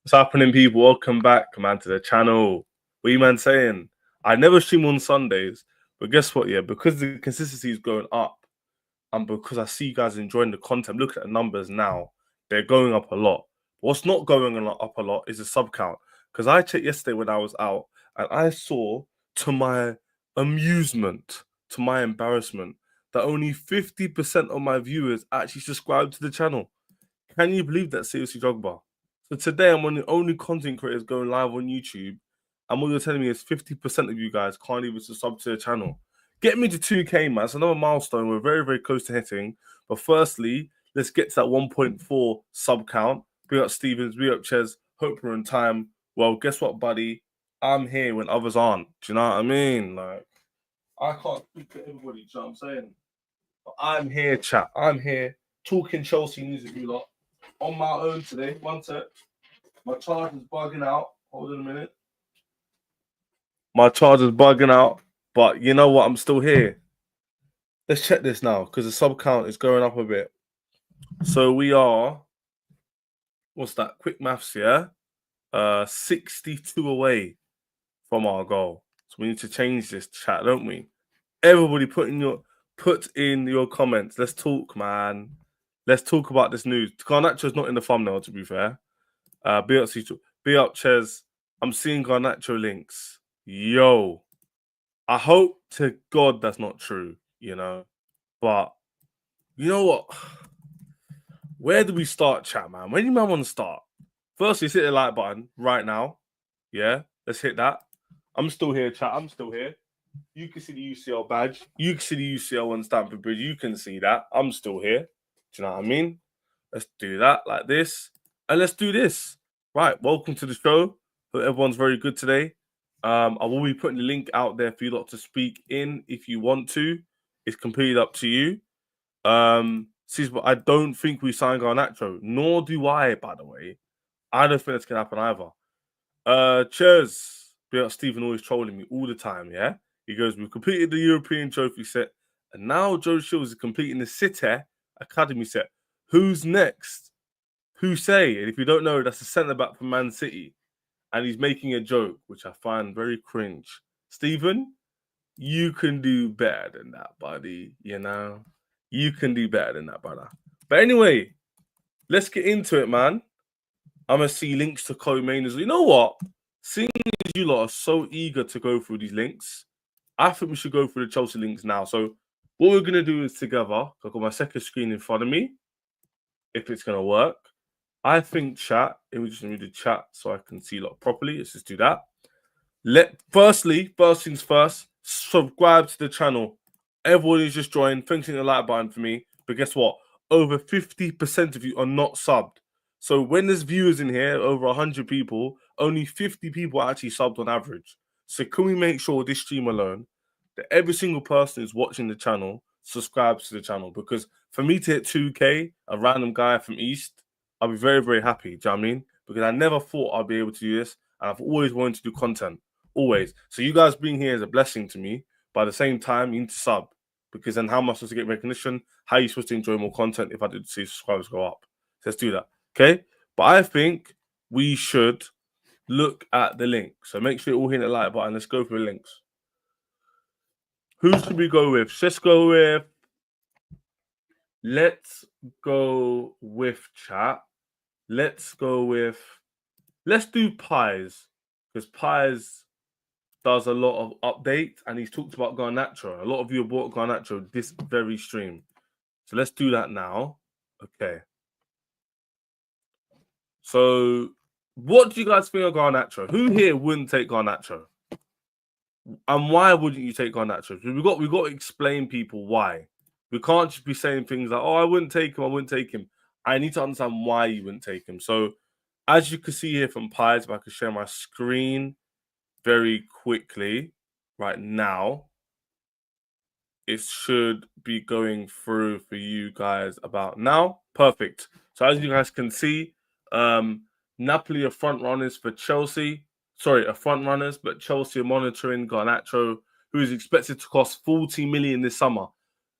What's happening, people? Welcome back, man, to the channel. What you man saying? I never stream on Sundays, but guess what? Yeah, because the consistency is going up, and because I see you guys enjoying the content, look at the numbers now; they're going up a lot. What's not going up a lot is the sub count. Because I checked yesterday when I was out, and I saw, to my amusement, to my embarrassment, that only 50% of my viewers actually subscribe to the channel. Can you believe that, seriously, Drogba? So today I'm one of the only content creators going live on YouTube, and what you're telling me is 50% of you guys can't even subscribe to the channel. Get me to 2K, man. It's another milestone we're very, very close to hitting. But firstly, let's get to that 1.4 sub count. Big up Stevens, big up Ches. Hope we're in time. Well, guess what, buddy? I'm here when others aren't. Do you know what I mean? Like, I can't speak to everybody, do you know what I'm saying? But I'm here, chat. I'm here talking Chelsea news with you lot on my own today. One sec. My charger's bugging out. Hold on a minute. My charger's bugging out, but you know what? I'm still here. Let's check this now because the sub count is going up a bit. So we are, what's that? Quick maths, yeah? 62 away from our goal. So we need to change this chat, don't we? Everybody put in your comments. Let's talk, man. Let's talk about this news. Garnacho's not in the thumbnail, to be fair. Be up, Ches. I'm seeing Garnacho links. Yo, I hope to God that's not true, you know. But you know what? Where do we start, chat, man? Where do you man want to start? Firstly, hit the like button right now. Yeah, let's hit that. I'm still here, chat. I'm still here. You can see the UCL badge. You can see the UCL on Stamford Bridge. You can see that. I'm still here. Do you know what I mean? Let's do that like this. And let's do this. Right, welcome to the show. Hope everyone's very good today. I will be putting the link out there for you lot to speak in if you want to. It's completely up to you. But I don't think we signed Garnacho, nor do I, by the way. I don't think that's gonna happen either. Cheers. Stephen always trolling me all the time, yeah? He goes, we've completed the European trophy set, and now Joe Shields is completing the City Academy set. Who's next? Who say? And if you don't know, that's a centre-back from Man City. And he's making a joke, which I find very cringe. Stephen, you can do better than that, buddy. You know? You can do better than that, brother. But anyway, let's get into it, man. I'm going to see links to co-mainers. You know what? Seeing as you lot are so eager to go through these links, I think we should go through the Chelsea links now. So what we're going to do is together, I've got my second screen in front of me, if it's going to work. I think chat, let me just read the chat so I can see a lot properly. Let's just do that. First things first, subscribe to the channel. Everyone who's just joined, thanks for the like button for me. But guess what? Over 50% of you are not subbed. So when there's viewers in here, over 100 people, only 50 people are actually subbed on average. So can we make sure this stream alone, that every single person who's watching the channel subscribes to the channel? Because for me to hit 2K, a random guy from East, I'll be very, very happy. Do you know what I mean? Because I never thought I'd be able to do this. And I've always wanted to do content. Always. So you guys being here is a blessing to me. But at the same time, you need to sub. Because then how am I supposed to get recognition? How are you supposed to enjoy more content if I did see subscribers go up? So let's do that. Okay? But I think we should look at the link. So make sure you all hit the like button. Let's go through the links. Who should we go with? Let's go with chat. Let's do Pies. Because Pies does a lot of updates and he's talked about Garnacho. A lot of you have bought Garnacho this very stream. So let's do that now. Okay. So what do you guys think of Garnacho? Who here wouldn't take Garnacho? And why wouldn't you take Garnacho? We've got to explain people why. We can't just be saying things like, oh, I wouldn't take him. I need to understand why you wouldn't take him. So as you can see here from Pies, if I could share my screen very quickly right now, it should be going through for you guys about now. Perfect. So as you guys can see, Napoli are front runners for Chelsea. Sorry, are front runners, but Chelsea are monitoring Garnacho, who is expected to cost 40 million this summer.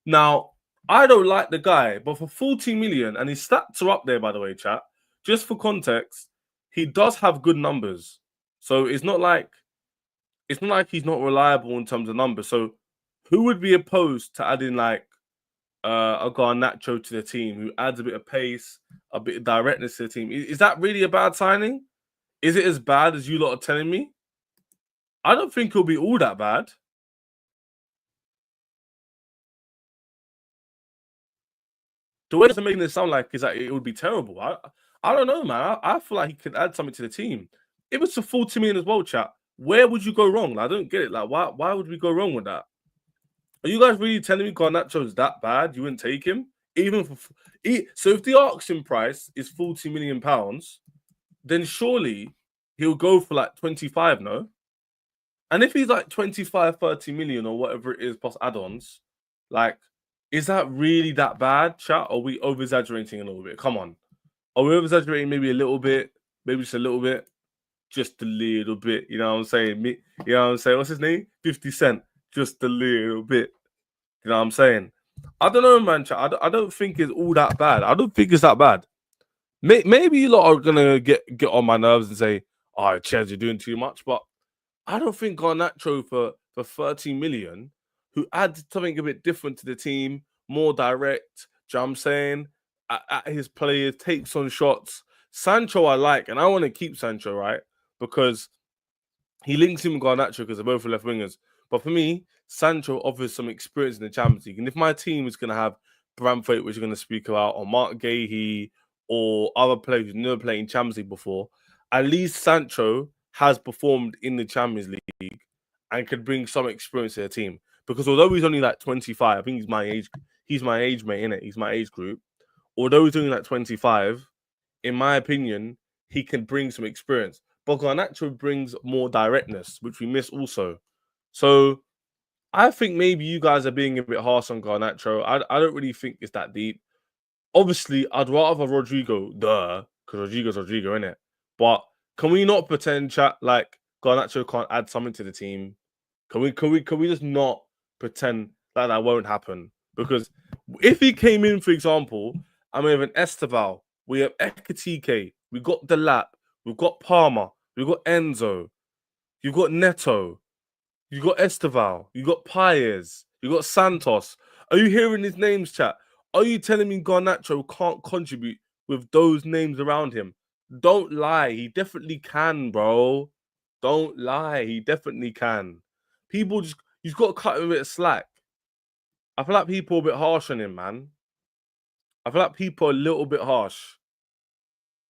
Now, I don't like the guy, but for 40 million, and his stats are up there, by the way, chat. Just for context, he does have good numbers. So it's not like he's not reliable in terms of numbers. So who would be opposed to adding like a Garnacho to the team who adds a bit of pace, a bit of directness to the team? Is that really a bad signing? Is it as bad as you lot are telling me? I don't think it'll be all that bad. The way it's making it sound like is that it would be terrible. I don't know, man. I feel like he could add something to the team. If it's a 40 million as well, chat, where would you go wrong? Like, I don't get it. Like, why would we go wrong with that? Are you guys really telling me Garnacho is that bad? You wouldn't take him? Even for so if the auction price is 40 million pounds, then surely he'll go for like 25, no? And if he's like 25, 30 million or whatever it is plus add-ons, like, is that really that bad, chat? Or are we over-exaggerating a little bit? Come on. Are we over-exaggerating maybe a little bit? Maybe just a little bit? Just a little bit. You know what I'm saying? You know what I'm saying? What's his name? 50 Cent. Just a little bit. You know what I'm saying? I don't know, man, chat. I don't think it's all that bad. I don't think it's that bad. Maybe you lot are going to get on my nerves and say, oh, Ches, you're doing too much. But I don't think Garnacho for 30 million, who adds something a bit different to the team, more direct, do you know what I'm saying? At his players, takes on shots. Sancho, I like, and I want to keep Sancho, right? Because he links him with Garnacho because they're both left wingers. But for me, Sancho offers some experience in the Champions League. And if my team is going to have Brainthwaite, which we're going to speak about, or Mark Gahey, or other players who've never played in Champions League before, at least Sancho has performed in the Champions League and could bring some experience to the team. Because although he's only like 25, I think he's my age mate, innit? He's my age group. Although he's only like 25, in my opinion, he can bring some experience. But Garnacho brings more directness, which we miss also. So I think maybe you guys are being a bit harsh on Garnacho. I don't really think it's that deep. Obviously, I'd rather Rodrigo, because Rodrigo's Rodrigo, innit? But can we not pretend, chat, like Garnacho can't add something to the team? Can we just not pretend that won't happen? Because if he came in, for example, and we have an Esteval, we have Ekitike, we got Delap, we've got Palmer, we've got Enzo, you've got Neto, you got Esteval, you got Paez, you got Santos. Are you hearing his names, chat? Are you telling me Garnacho can't contribute with those names around him? Don't lie. He definitely can, bro. Don't lie. He definitely can. People just, you've got to cut him a bit of slack. I feel like people are a bit harsh on him, man. I feel like people are a little bit harsh.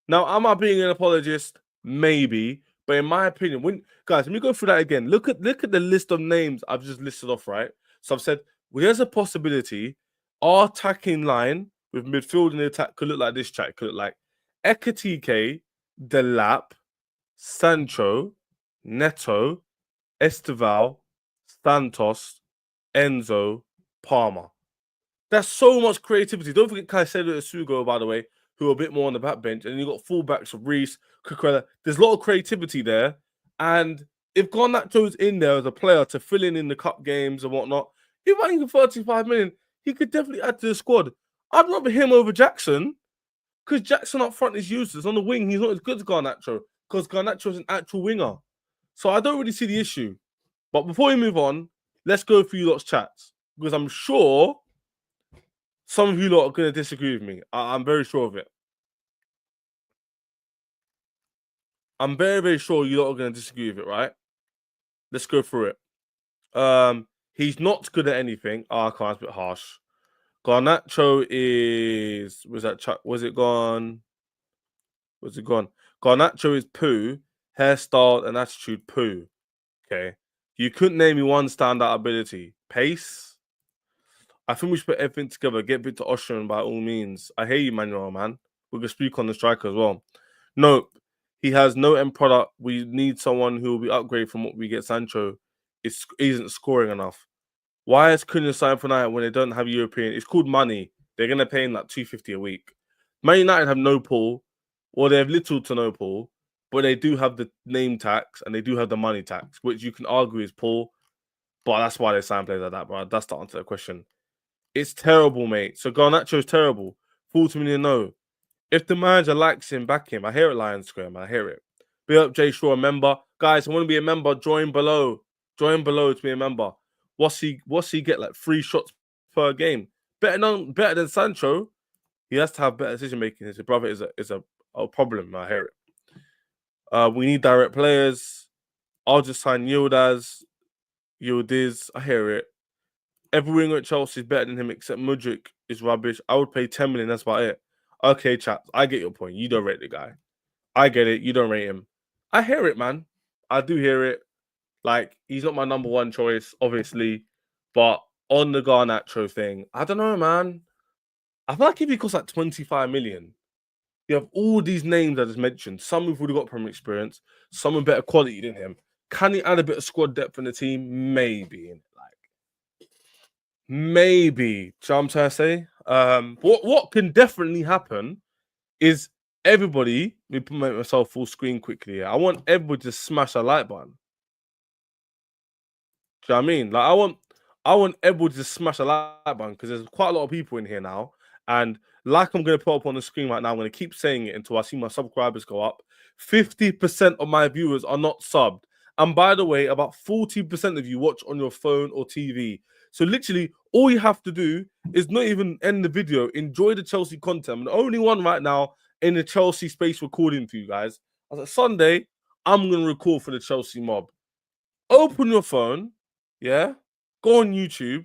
Now, am I being an apologist? Maybe. But in my opinion, guys, let me go through that again. Look at the list of names I've just listed off, right? So I've said, well, there's a possibility our attacking line with midfield and the attack could look like this, chat. It could look like Ekitike, Delap, Sancho, Neto, Esteval, Santos, Enzo, Palmer. That's so much creativity. Don't forget Caicedo and Sugo, by the way, who are a bit more on the back bench. And you've got fullbacks of Reece, Cucurella. There's a lot of creativity there. And if Garnacho's in there as a player to fill in the cup games and whatnot, if I need 35 million, he could definitely add to the squad. I'd rather him over Jackson because Jackson up front is useless. On the wing, he's not as good as Garnacho because Garnacho is an actual winger. So I don't really see the issue. But before we move on, let's go through you lot's chats because I'm sure some of you lot are going to disagree with me. I'm very sure of it. I'm very, very sure you lot are going to disagree with it, right? Let's go through it. He's not good at anything. I can't, it's a bit harsh. Garnacho is... Was it gone? Was it gone? Garnacho is poo. Hairstyle and attitude poo. Okay. You couldn't name me one standout ability. Pace? I think we should put everything together. Get Victor Osimhen by all means. I hear you, Manuel, man. We're going to speak on the striker as well. Nope. He has no end product. We need someone who will be upgraded from what we get. Sancho isn't scoring enough. Why is Cunha signed for night when they don't have European? It's called money. They're going to pay him like $250 a week. Man United have no pull, or they have little to no pull, but they do have the name tax and they do have the money tax, which you can argue is pull, but that's why they sign players like that, bro. That's the answer to the question. It's terrible, mate. So Garnacho is terrible. 40 million, no. If the manager likes him, back him. I hear it, Lion Square, man. I hear it. Be up, Jay Shaw, a member. Guys, I want to be a member. Join below. Join below to be a member. What's he get? Like 3 shots per game. Better than Sancho. He has to have better decision making. His brother is a problem. I hear it. We need direct players. I'll just sign Yildiz. I hear it. Every winger at Chelsea is better than him except Mudryk is rubbish. I would pay 10 million. That's about it. Okay, chaps. I get your point. You don't rate the guy. I get it. You don't rate him. I hear it, man. I do hear it. Like, he's not my number one choice, obviously. But on the Garnacho thing, I don't know, man. I feel like if he costs like 25 million, you have all these names I just mentioned. Some who've already got Premier experience, some with better quality than him. Can he add a bit of squad depth in the team? Maybe. Like, maybe. Do you know what I'm trying to say? What can definitely happen is everybody, let me make myself full screen quickly here. I want everybody to smash a like button. Do you know what I mean? Like, I want everybody to smash a like button because there's quite a lot of people in here now. And like I'm going to put up on the screen right now, I'm going to keep saying it until I see my subscribers go up. 50% of my viewers are not subbed. And by the way, about 40% of you watch on your phone or TV. So literally, all you have to do is not even end the video. Enjoy the Chelsea content. I'm the only one right now in the Chelsea space recording for you guys. I was like, Sunday, I'm going to record for the Chelsea mob. Open your phone, yeah? Go on YouTube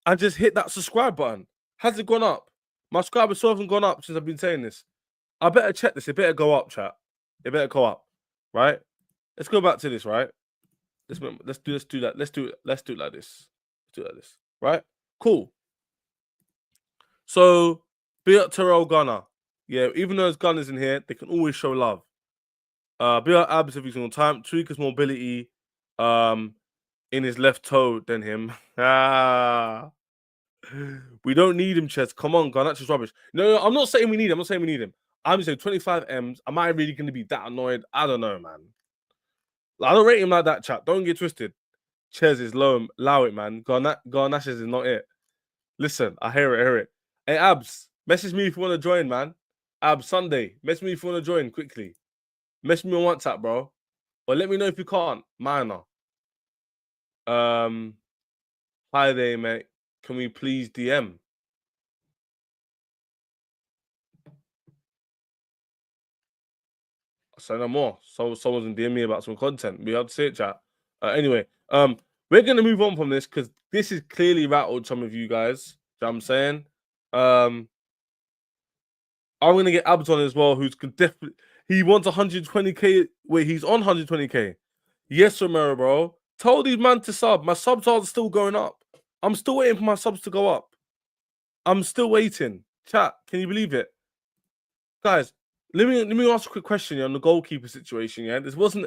and just hit that subscribe button. Has it gone up? My subscribers still haven't gone up since I've been saying this. I better check this. It better go up, chat. It better go up, right? Let's go back to this, right? Let's do that. Let's do it like this. Let's do it like this, right? Cool. So, be up Terrell Gunner. Yeah, even though there's Gunners in here, they can always show love. Be up Abs if he's on time. Tweak his mobility in his left toe than him. We don't need him, Ches. Come on, Garnacho's rubbish. No, I'm not saying we need him. I'm not saying we need him. I'm just saying 25 M's. Am I really going to be that annoyed? I don't know, man. I don't rate him like that, chat. Don't get twisted. Ches is low. Allow it, man. Garnacho is not it. Listen, I hear it. Hey, Abs, message me if you want to join, man. Abs, Sunday, message me if you want to join quickly. Message me on WhatsApp, bro. Or let me know if you can't. Minor. Hi there, mate. Can we please DM? Say no more. So someone's in DM me about some content. We have to see it, chat. Anyway, we're gonna move on from this because this is clearly rattled some of you guys. You know what I'm saying? I'm gonna get Abs on as well, who's definitely he wants 120k. Wait, he's on 120k. Yes, Romero, bro. Told these man to sub. My subs are still going up. I'm still waiting for my subs to go up. I'm still waiting. Chat, can you believe it? Guys, let me ask a quick question on the goalkeeper situation. Yeah, this wasn't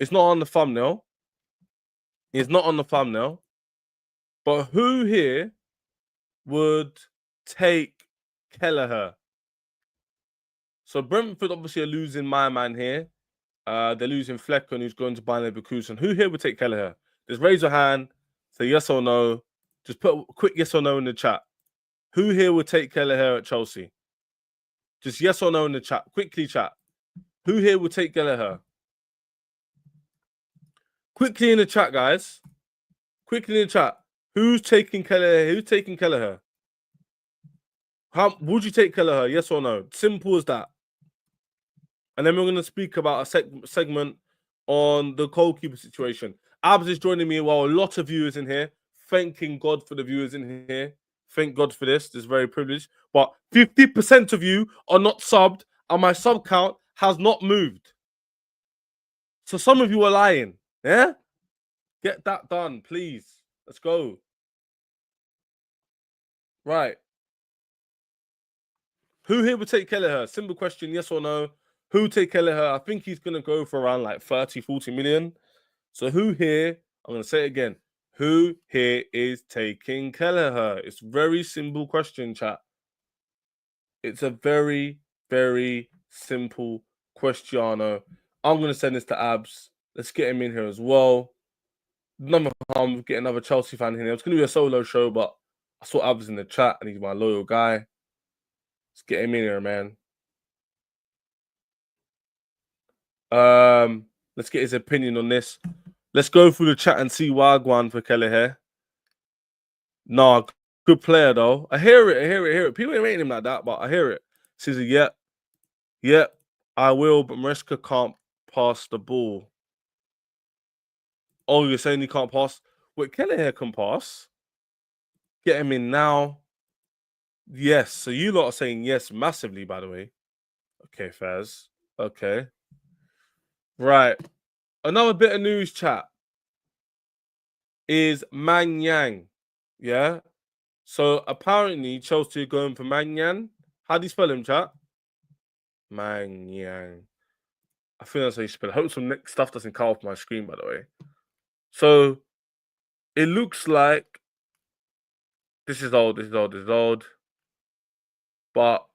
it's not on the thumbnail. It's not on the thumbnail. But who here would take Kelleher? So Brentford obviously are losing my man here. They're losing Flecken, who's going to Bayer Leverkusen. Who here would take Kelleher? Just raise your hand. Say yes or no. Just put a quick yes or no in the chat. Who here would take Kelleher at Chelsea? Just yes or no in the chat. Quickly, chat. Who here would take Kelleher? Quickly in the chat, guys. Quickly in the chat. Who's taking Kelleher? Who's taking Kelleher? How would you take Kelleher? Yes or no? Simple as that. And then we're going to speak about a segment on the goalkeeper situation. Abs is joining me while a lot of viewers in here. Thanking God for the viewers in here. Thank God for this. This is very privileged. But 50% of you are not subbed, and my sub count has not moved. So some of you are lying. Yeah? Get that done, please. Let's go. Right. Who here would take Kelleher? Simple question, yes or no? Who would take Kelleher? I think he's going to go for around like 30, 40 million. So who here, I'm going to say it again, who here is taking Kelleher? It's very simple question, chat. It's a very, very simple question. I'm going to send this to Abs. Let's get him in here as well. Number harm, get another Chelsea fan in here. It's going to be a solo show, but I saw Abs in the chat and he's my loyal guy. Let's get him in here, man. Let's get his opinion on this. Let's go through the chat and see Wagwan for Kelly here. Nah, good player though. I hear it. People ain't rating him like that, but I hear it. Says, yeah, I will, but Maresca can't pass the ball. Oh, you're saying he can't pass? Wait, Kelleher can pass. Get him in now. Yes. So you lot are saying yes massively, by the way. Okay, Faz. Okay. Right. Another bit of news, chat, is Man Yang. Yeah. So apparently Chelsea are going for Man Yang. How do you spell him, chat? Man Yang. I think that's how you spell it. I hope some stuff doesn't come off my screen, by the way. So it looks like this is old. But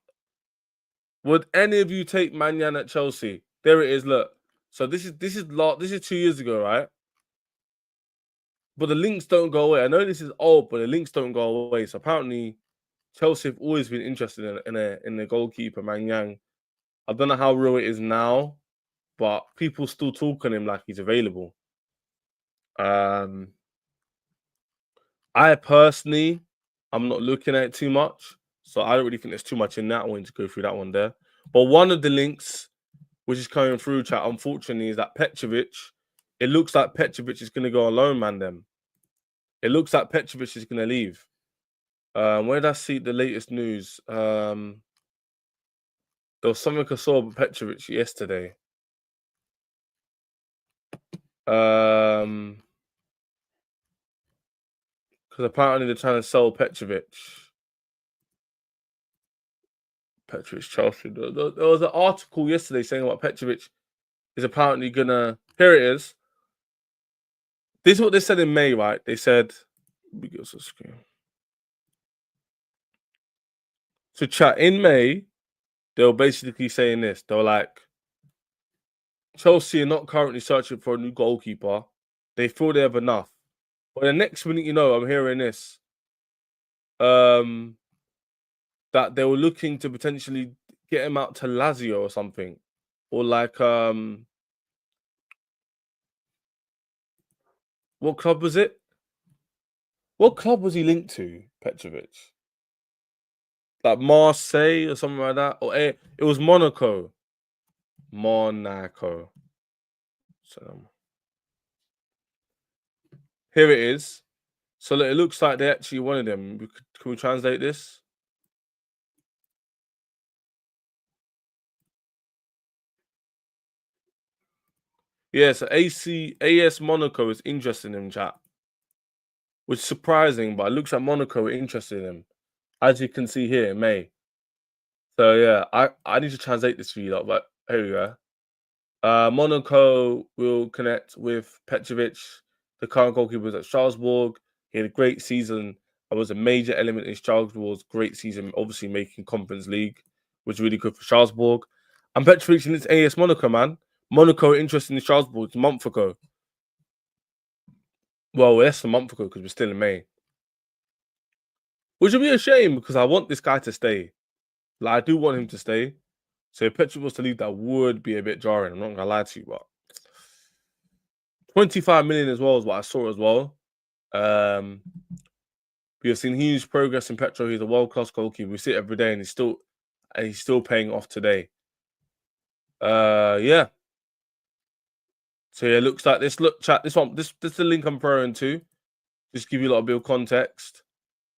would any of you take Man Yang at Chelsea? There it is. Look. So this is 2 years ago, right? But the links don't go away. I know this is old, but the links don't go away. So apparently, Chelsea have always been interested in a goalkeeper, Man Yang. I don't know how real it is now, but people still talk on him like he's available. I personally, I'm not looking at it too much, so I don't really think there's too much in that. I wanted to go through that one there. But one of the links, which is coming through, chat, unfortunately, is that Petrovic. It looks like Petrovic is going to go on loan, man. It looks like Petrovic is going to leave. Where did I see the latest news? There was something I saw about Petrovic yesterday. Because apparently they're trying to sell Petrovic. Chelsea. There was an article yesterday saying about Petrovic is apparently gonna. Here it is. This is what they said in May, right? They said, let me get us a screen. So, chat, in May, they were basically saying this. They were like, Chelsea are not currently searching for a new goalkeeper. They feel they have enough. But the next minute, you know, I'm hearing this. That they were looking to potentially get him out to Lazio or something. Or like, what club was it? What club was he linked to, Petrovic? Like Marseille or something like that? Or it was Monaco. So here it is. So it looks like they actually wanted him. Can we translate this? Yeah, so AS Monaco is interested in him, chat. Which is surprising, but it looks like Monaco are interested in him. As you can see here in May. So yeah, I need to translate this for you lot, but here we go. Monaco will connect with Petrovic, the current goalkeeper at Strasbourg. He had a great season. I was a major element in Strasbourg's great season, obviously making Conference League, which was really good for Strasbourg. And Petrovic in this AS Monaco, man. Monaco are interested in Strasbourg a month ago. Well, less than a month ago because we're still in May. Which would be a shame because I want this guy to stay. Like, I do want him to stay. So if Petrovic was to leave, that would be a bit jarring. I'm not going to lie to you, but 25 million as well is what I saw as well. We have seen huge progress in Petro. He's a world-class goalkeeper. We see it every day, and he's still paying off today. Yeah. So yeah, looks like this. Look, chat. This is the link I'm throwing to. Just give you a lot of bit of context.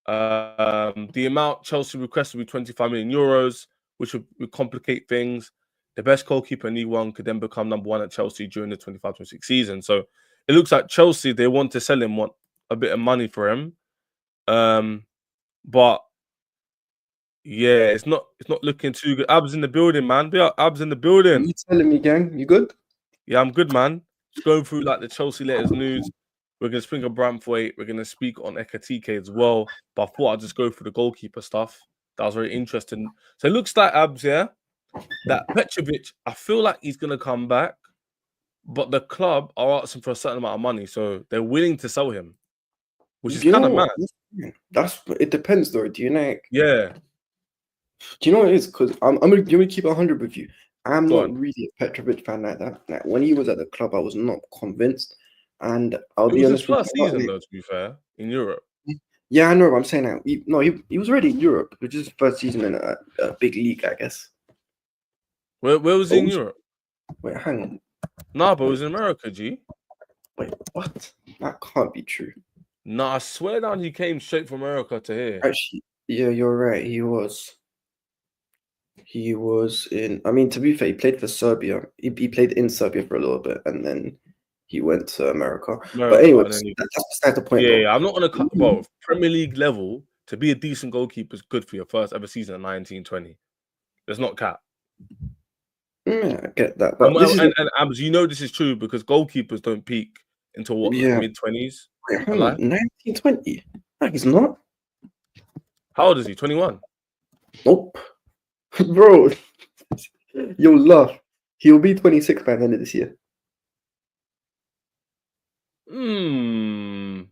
The amount Chelsea requested would be 25 million euros, which would complicate things. The best goalkeeper in League One could then become number one at Chelsea during the 25-26 season. So it looks like Chelsea, they want to sell him, want a bit of money for him. But yeah, it's not looking too good. Abs in the building, man. Abs in the building. You telling me, gang? You good? Yeah, I'm good, man. Just going through like the Chelsea latest news. We're gonna speak on Brainthwaite. We're gonna speak on Ekitike as well. But I thought I'd just go through the goalkeeper stuff. That was very interesting. So it looks like Abs, yeah, that Petrovic, I feel like he's gonna come back, but the club are asking for a certain amount of money, so they're willing to sell him, which is kind of mad. It depends, though. Do you know? Yeah. Do you know what it is? Because I'm gonna keep 100 with you. I'm Go not on. really a Petrovic fan like that. Like when he was at the club, I was not convinced. And I'll It be was his honest with first you, season, though, to be fair, in Europe. yeah, I know what I'm saying now. He was already in Europe, which is his first season in a big league, I guess. Where was he in Oh, Europe? wait, hang on. Nah, but it Wait, was in America, G. wait, what? That can't be true. Nah, I swear down he came straight from America to here. Actually, yeah, you're right. He was. He was in. I mean, to be fair, he played for Serbia. He played in Serbia for a little bit, and then he went to America. But America, and anyways, then he... that's beside the point, Yeah, though. yeah, I'm not gonna cut, bro. Premier League level to be a decent goalkeeper is good for your first ever season at 1920. It's not cap. Yeah, I get that, but this is And Abs, you know this is true because goalkeepers don't peak until what, like yeah. mid-20s. Wait, hang on, 1920. No, he's not. How old is he? 21. Nope, bro. You'll laugh. He'll be 26 by the end of this year. Hmm.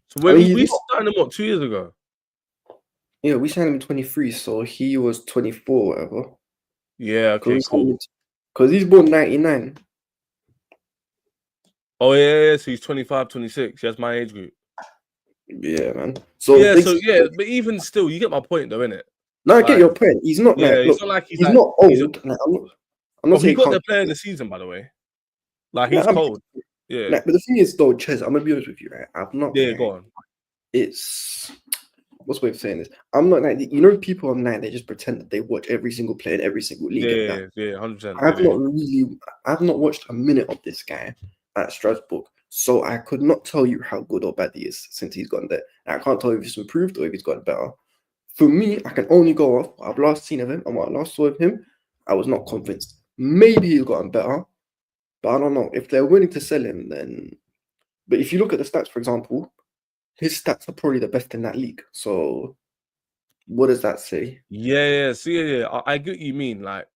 So I when mean, he's we not. signed him what 2 years ago? Yeah, we signed him in 23, so he was 24, whatever. Yeah. Okay. Cool. Because he's born 99. Oh yeah. So he's 25, 26. That's my age group. Yeah, man. So Yeah. big. So yeah, but even still, you get my point, though, innit? No, I get Like, your point. He's not yeah, like it's look. not like he's He's like not old. Like, I'm not Oh, he saying he got can't. the player of the season, by the way. Like Like, he's cold. Yeah. but the thing is, though, Ches, I'm gonna be honest with you, right? I've not. Yeah. Like, Go on. it's what's the way of saying this? I'm not like people online. They just pretend that they watch every single player in every single league and that. Yeah. 100%. I've not watched a minute of this guy at Strasbourg, so I could not tell you how good or bad he is since he's gone there. And I can't tell you if he's improved or if he's gotten better. For me, I can only go off what I've last seen of him and what I last saw of him. I was not convinced. Maybe he's gotten better, but I don't know. If they're willing to sell him, then. But if you look at the stats, for example, his stats are probably the best in that league. So, what does that say? Yeah. So yeah. I get what you mean. Like,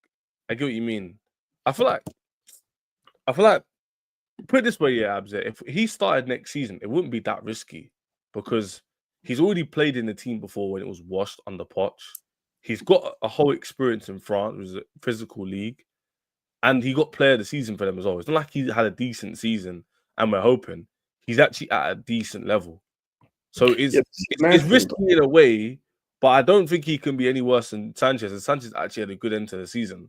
I get what you mean. I feel like put it this way, yeah, Abs. If he started next season, it wouldn't be that risky because he's already played in the team before when it was washed under Poch. He's got a whole experience in France, it was a physical league, and he got player of the season for them as well. It's not like he had a decent season, and we're hoping he's actually at a decent level. So it's risky in a way, but I don't think he can be any worse than Sanchez. And Sanchez actually had a good end to the season.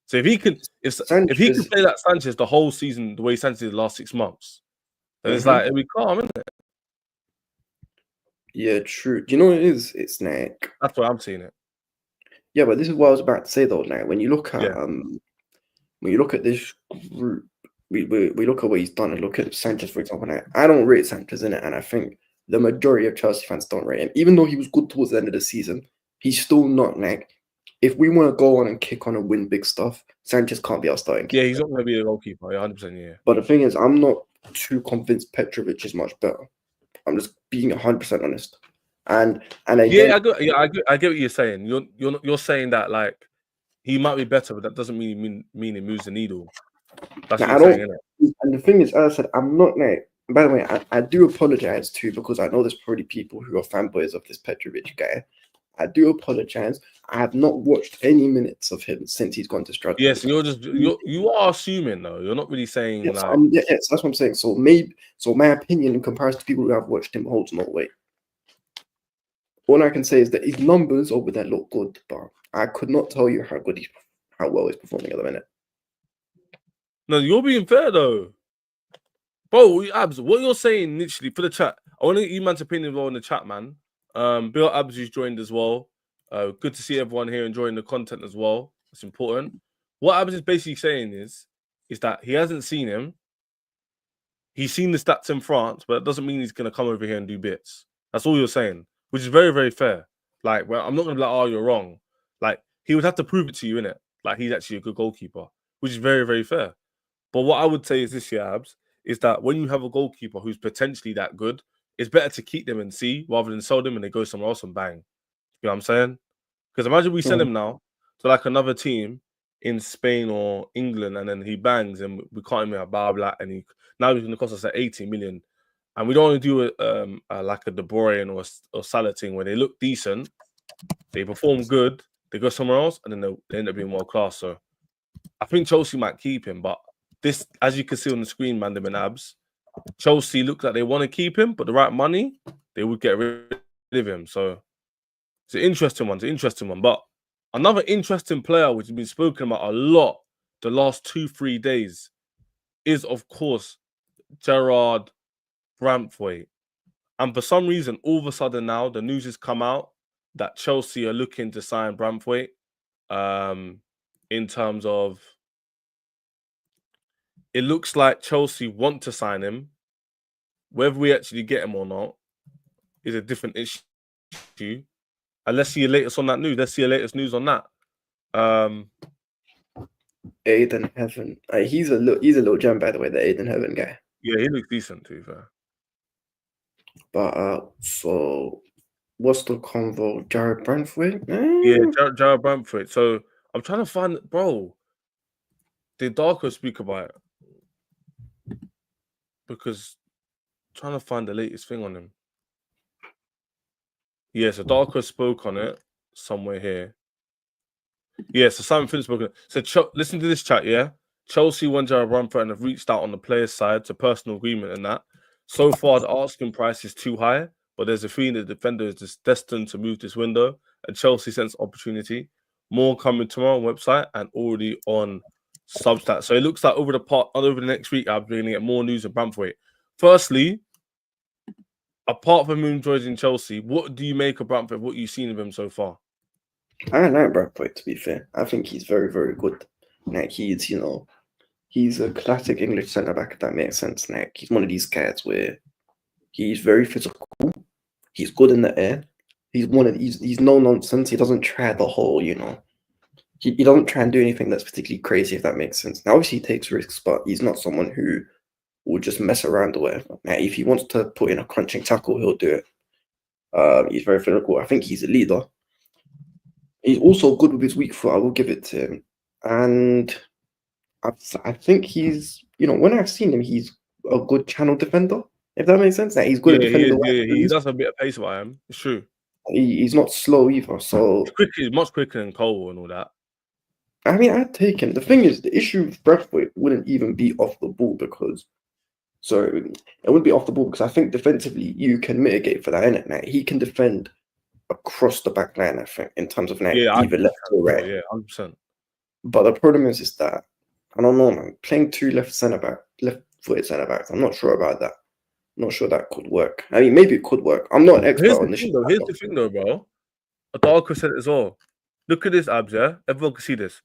So if he can play that Sanchez the whole season the way Sanchez did the last 6 months, then it's like it'll be calm, isn't it? Yeah, true. Do you know what it is? It's like that's why I'm seeing it. Yeah, but this is what I was about to say though. Like when you look at this group, we look at what he's done and look at Sanchez, for example. Now, I don't rate Sanchez in it, and I think the majority of Chelsea fans don't rate him. Even though he was good towards the end of the season, he's still not like. If we want to go on and kick on and win big stuff, Sanchez can't be our starting keeper. Yeah, he's not going to be a goalkeeper. 100%. Yeah. But the thing is, I'm not too convinced Petrovic is much better. I'm just being 100% honest. And again, I get what you're saying. You're saying that like he might be better, but that doesn't mean it moves the needle. That's what you're saying, isn't it? And the thing is, as I said, I'm not like. By the way, I do apologize too because I know there's probably people who are fanboys of this Petrovic guy. I do apologize. I have not watched any minutes of him since he's gone to Strasbourg. Yes, you are assuming though. You're not really saying yes, that's what I'm saying. So my opinion in comparison to people who have watched him holds no weight. All I can say is that his numbers over there look good, but I could not tell you how well he's performing at the minute. No, you're being fair though. Bro, Abs, what you're saying literally for the chat. I want to get you man's opinion as well in the chat, man. Bill Abs who's joined as well. Good to see everyone here enjoying the content as well. It's important. What Abs is basically saying is that he hasn't seen him. He's seen the stats in France, but it doesn't mean he's going to come over here and do bits. That's all you're saying, which is very, very fair. Like, well, I'm not going to be like, oh, you're wrong. Like, he would have to prove it to you, innit? Like, he's actually a good goalkeeper, which is very, very fair. But what I would say is this year, Abs, is that when you have a goalkeeper who's potentially that good, it's better to keep them and see rather than sell them and they go somewhere else and bang. You know what I'm saying? Because imagine we send him now to like another team in Spain or England and then he bangs and we can't even have blah blah and now he's going to cost us like 80 million. And we don't want to do like a De Bruyne or Salah thing where they look decent, they perform good, they go somewhere else, and then they end up being world class. So I think Chelsea might keep him, but this, as you can see on the screen, Mandem and Abs, Chelsea look like they want to keep him, but the right money, they would get rid of him. So it's an interesting one. It's an interesting one. But another interesting player, which has been spoken about a lot the last 2-3 days, is, of course, Jarrod Brainthwaite. And for some reason, all of a sudden now, the news has come out that Chelsea are looking to sign Brainthwaite in terms of, it looks like Chelsea want to sign him. Whether we actually get him or not is a different issue. And let's see your latest on that news. Let's see your latest news on that. Aiden Heaven. He's a little gem, by the way, the Aiden Heaven guy. Yeah, he looks decent, to be fair. But so what's the convo? Jarrod Brainthwaite? Yeah, Jarrod Brainthwaite. So I'm trying to find, bro. Did Darko speak about it? Because I'm trying to find the latest thing on him. Yeah, so Darko spoke on it somewhere here. Yeah, so Simon Phillips spoke on it. So listen to this chat, yeah? Chelsea won Jarrod Brainthwaite and have reached out on the player's side to personal agreement and that. So far, the asking price is too high, but there's a feeling the defender is just destined to move this window, and Chelsea sense opportunity. More coming tomorrow on website and already on Substat. So it looks like over the next week, I'm going to get more news of Brainthwaite. Firstly, apart from him joining Chelsea, what do you make of Brainthwaite? What you've seen of him so far? I like Brainthwaite, to be fair. I think he's very, very good. Like, he's a classic English centre back, if that makes sense. Like, he's one of these guys where he's very physical. He's good in the air. He's no nonsense. He doesn't try the whole, he doesn't try and do anything that's particularly crazy, if that makes sense. Now, obviously, he takes risks, but he's not someone who will just mess around or whatever. Now, if he wants to put in a crunching tackle, he'll do it. He's very physical. I think he's a leader. He's also good with his weak foot. I will give it to him. And I think he's, when I've seen him, he's a good channel defender, if that makes sense. Like, he's good at defending. He does have a bit of pace about him. It's true. He's not slow either. So he's much quicker than Cole and all that. I mean, I'd take him. The thing is, the issue with Brainthwaite wouldn't even be off the ball because, it wouldn't be off the ball because I think defensively you can mitigate for that, innit? Like, he can defend across the back line, I think, in terms of either left or right. Yeah, 100%. But the problem is that, I don't know, man, playing two left-footed centre backs, I'm not sure about that. I'm not sure that could work. I mean, maybe it could work. I'm not an expert on this. Here's the thing, though, bro. Darko said it as well. Look at this, Abs, yeah? Everyone can see this.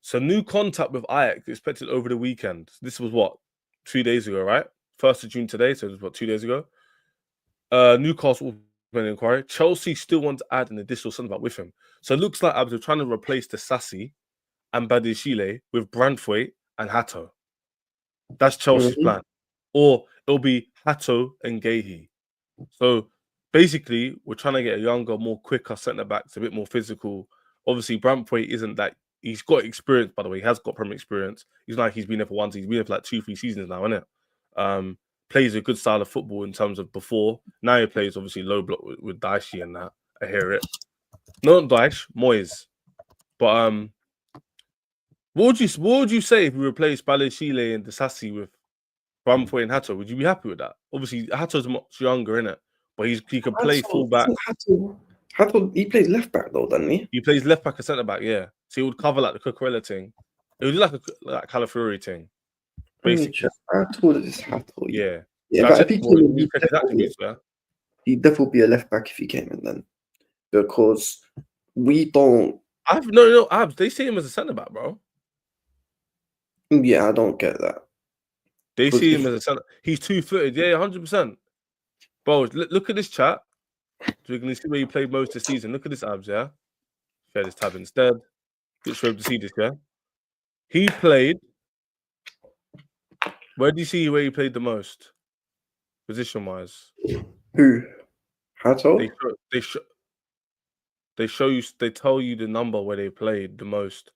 So, new contact with Ajax expected over the weekend. This was what? 2 days ago, right? 1st of June today, so it was what, 2 days ago? Newcastle an inquiry. Chelsea still want to add an additional centre back with him. So it looks like Abs are trying to replace the Sassy and Badishile with Brainthwaite and Hato. That's Chelsea's plan. Or it'll be Hato and Gehi. So basically, we're trying to get a younger, more quicker centre back, a bit more physical. Obviously, Brainthwaite isn't that. He's got experience, by the way. He has got Premier experience. He's not like he's been there for once. He's been there for like 2-3 seasons now, isn't it? Plays a good style of football in terms of before. Now he plays obviously low block with Daishi and that. I hear it. Not Daish, Moyes. But what would you say if we replaced Balashile and Disassi with Brainthwaite and Hato? Would you be happy with that? Obviously, Hato's much younger, innit? But he can play full back. Hato, he plays left back though, doesn't he? He plays left back and centre back, yeah. So he would cover like the Cucurella thing. It would do like Calafiori thing. Basically. I told this Hato. Yeah. Yeah, so but if he came in, he'd definitely be a left back if he came in then. Because we don't. They see him as a centre back, bro. Yeah, I don't get that. They see him as a centre. He's 2-footed, yeah, 100%. Bro, look at this chat. So we're going to see where he played most this season. Look at this, Abs, yeah? Share this tab instead. Just show him to see this, yeah? He played. Where do you see where he played the most? Position-wise. Who? Hato? They tell you the number where they played the most.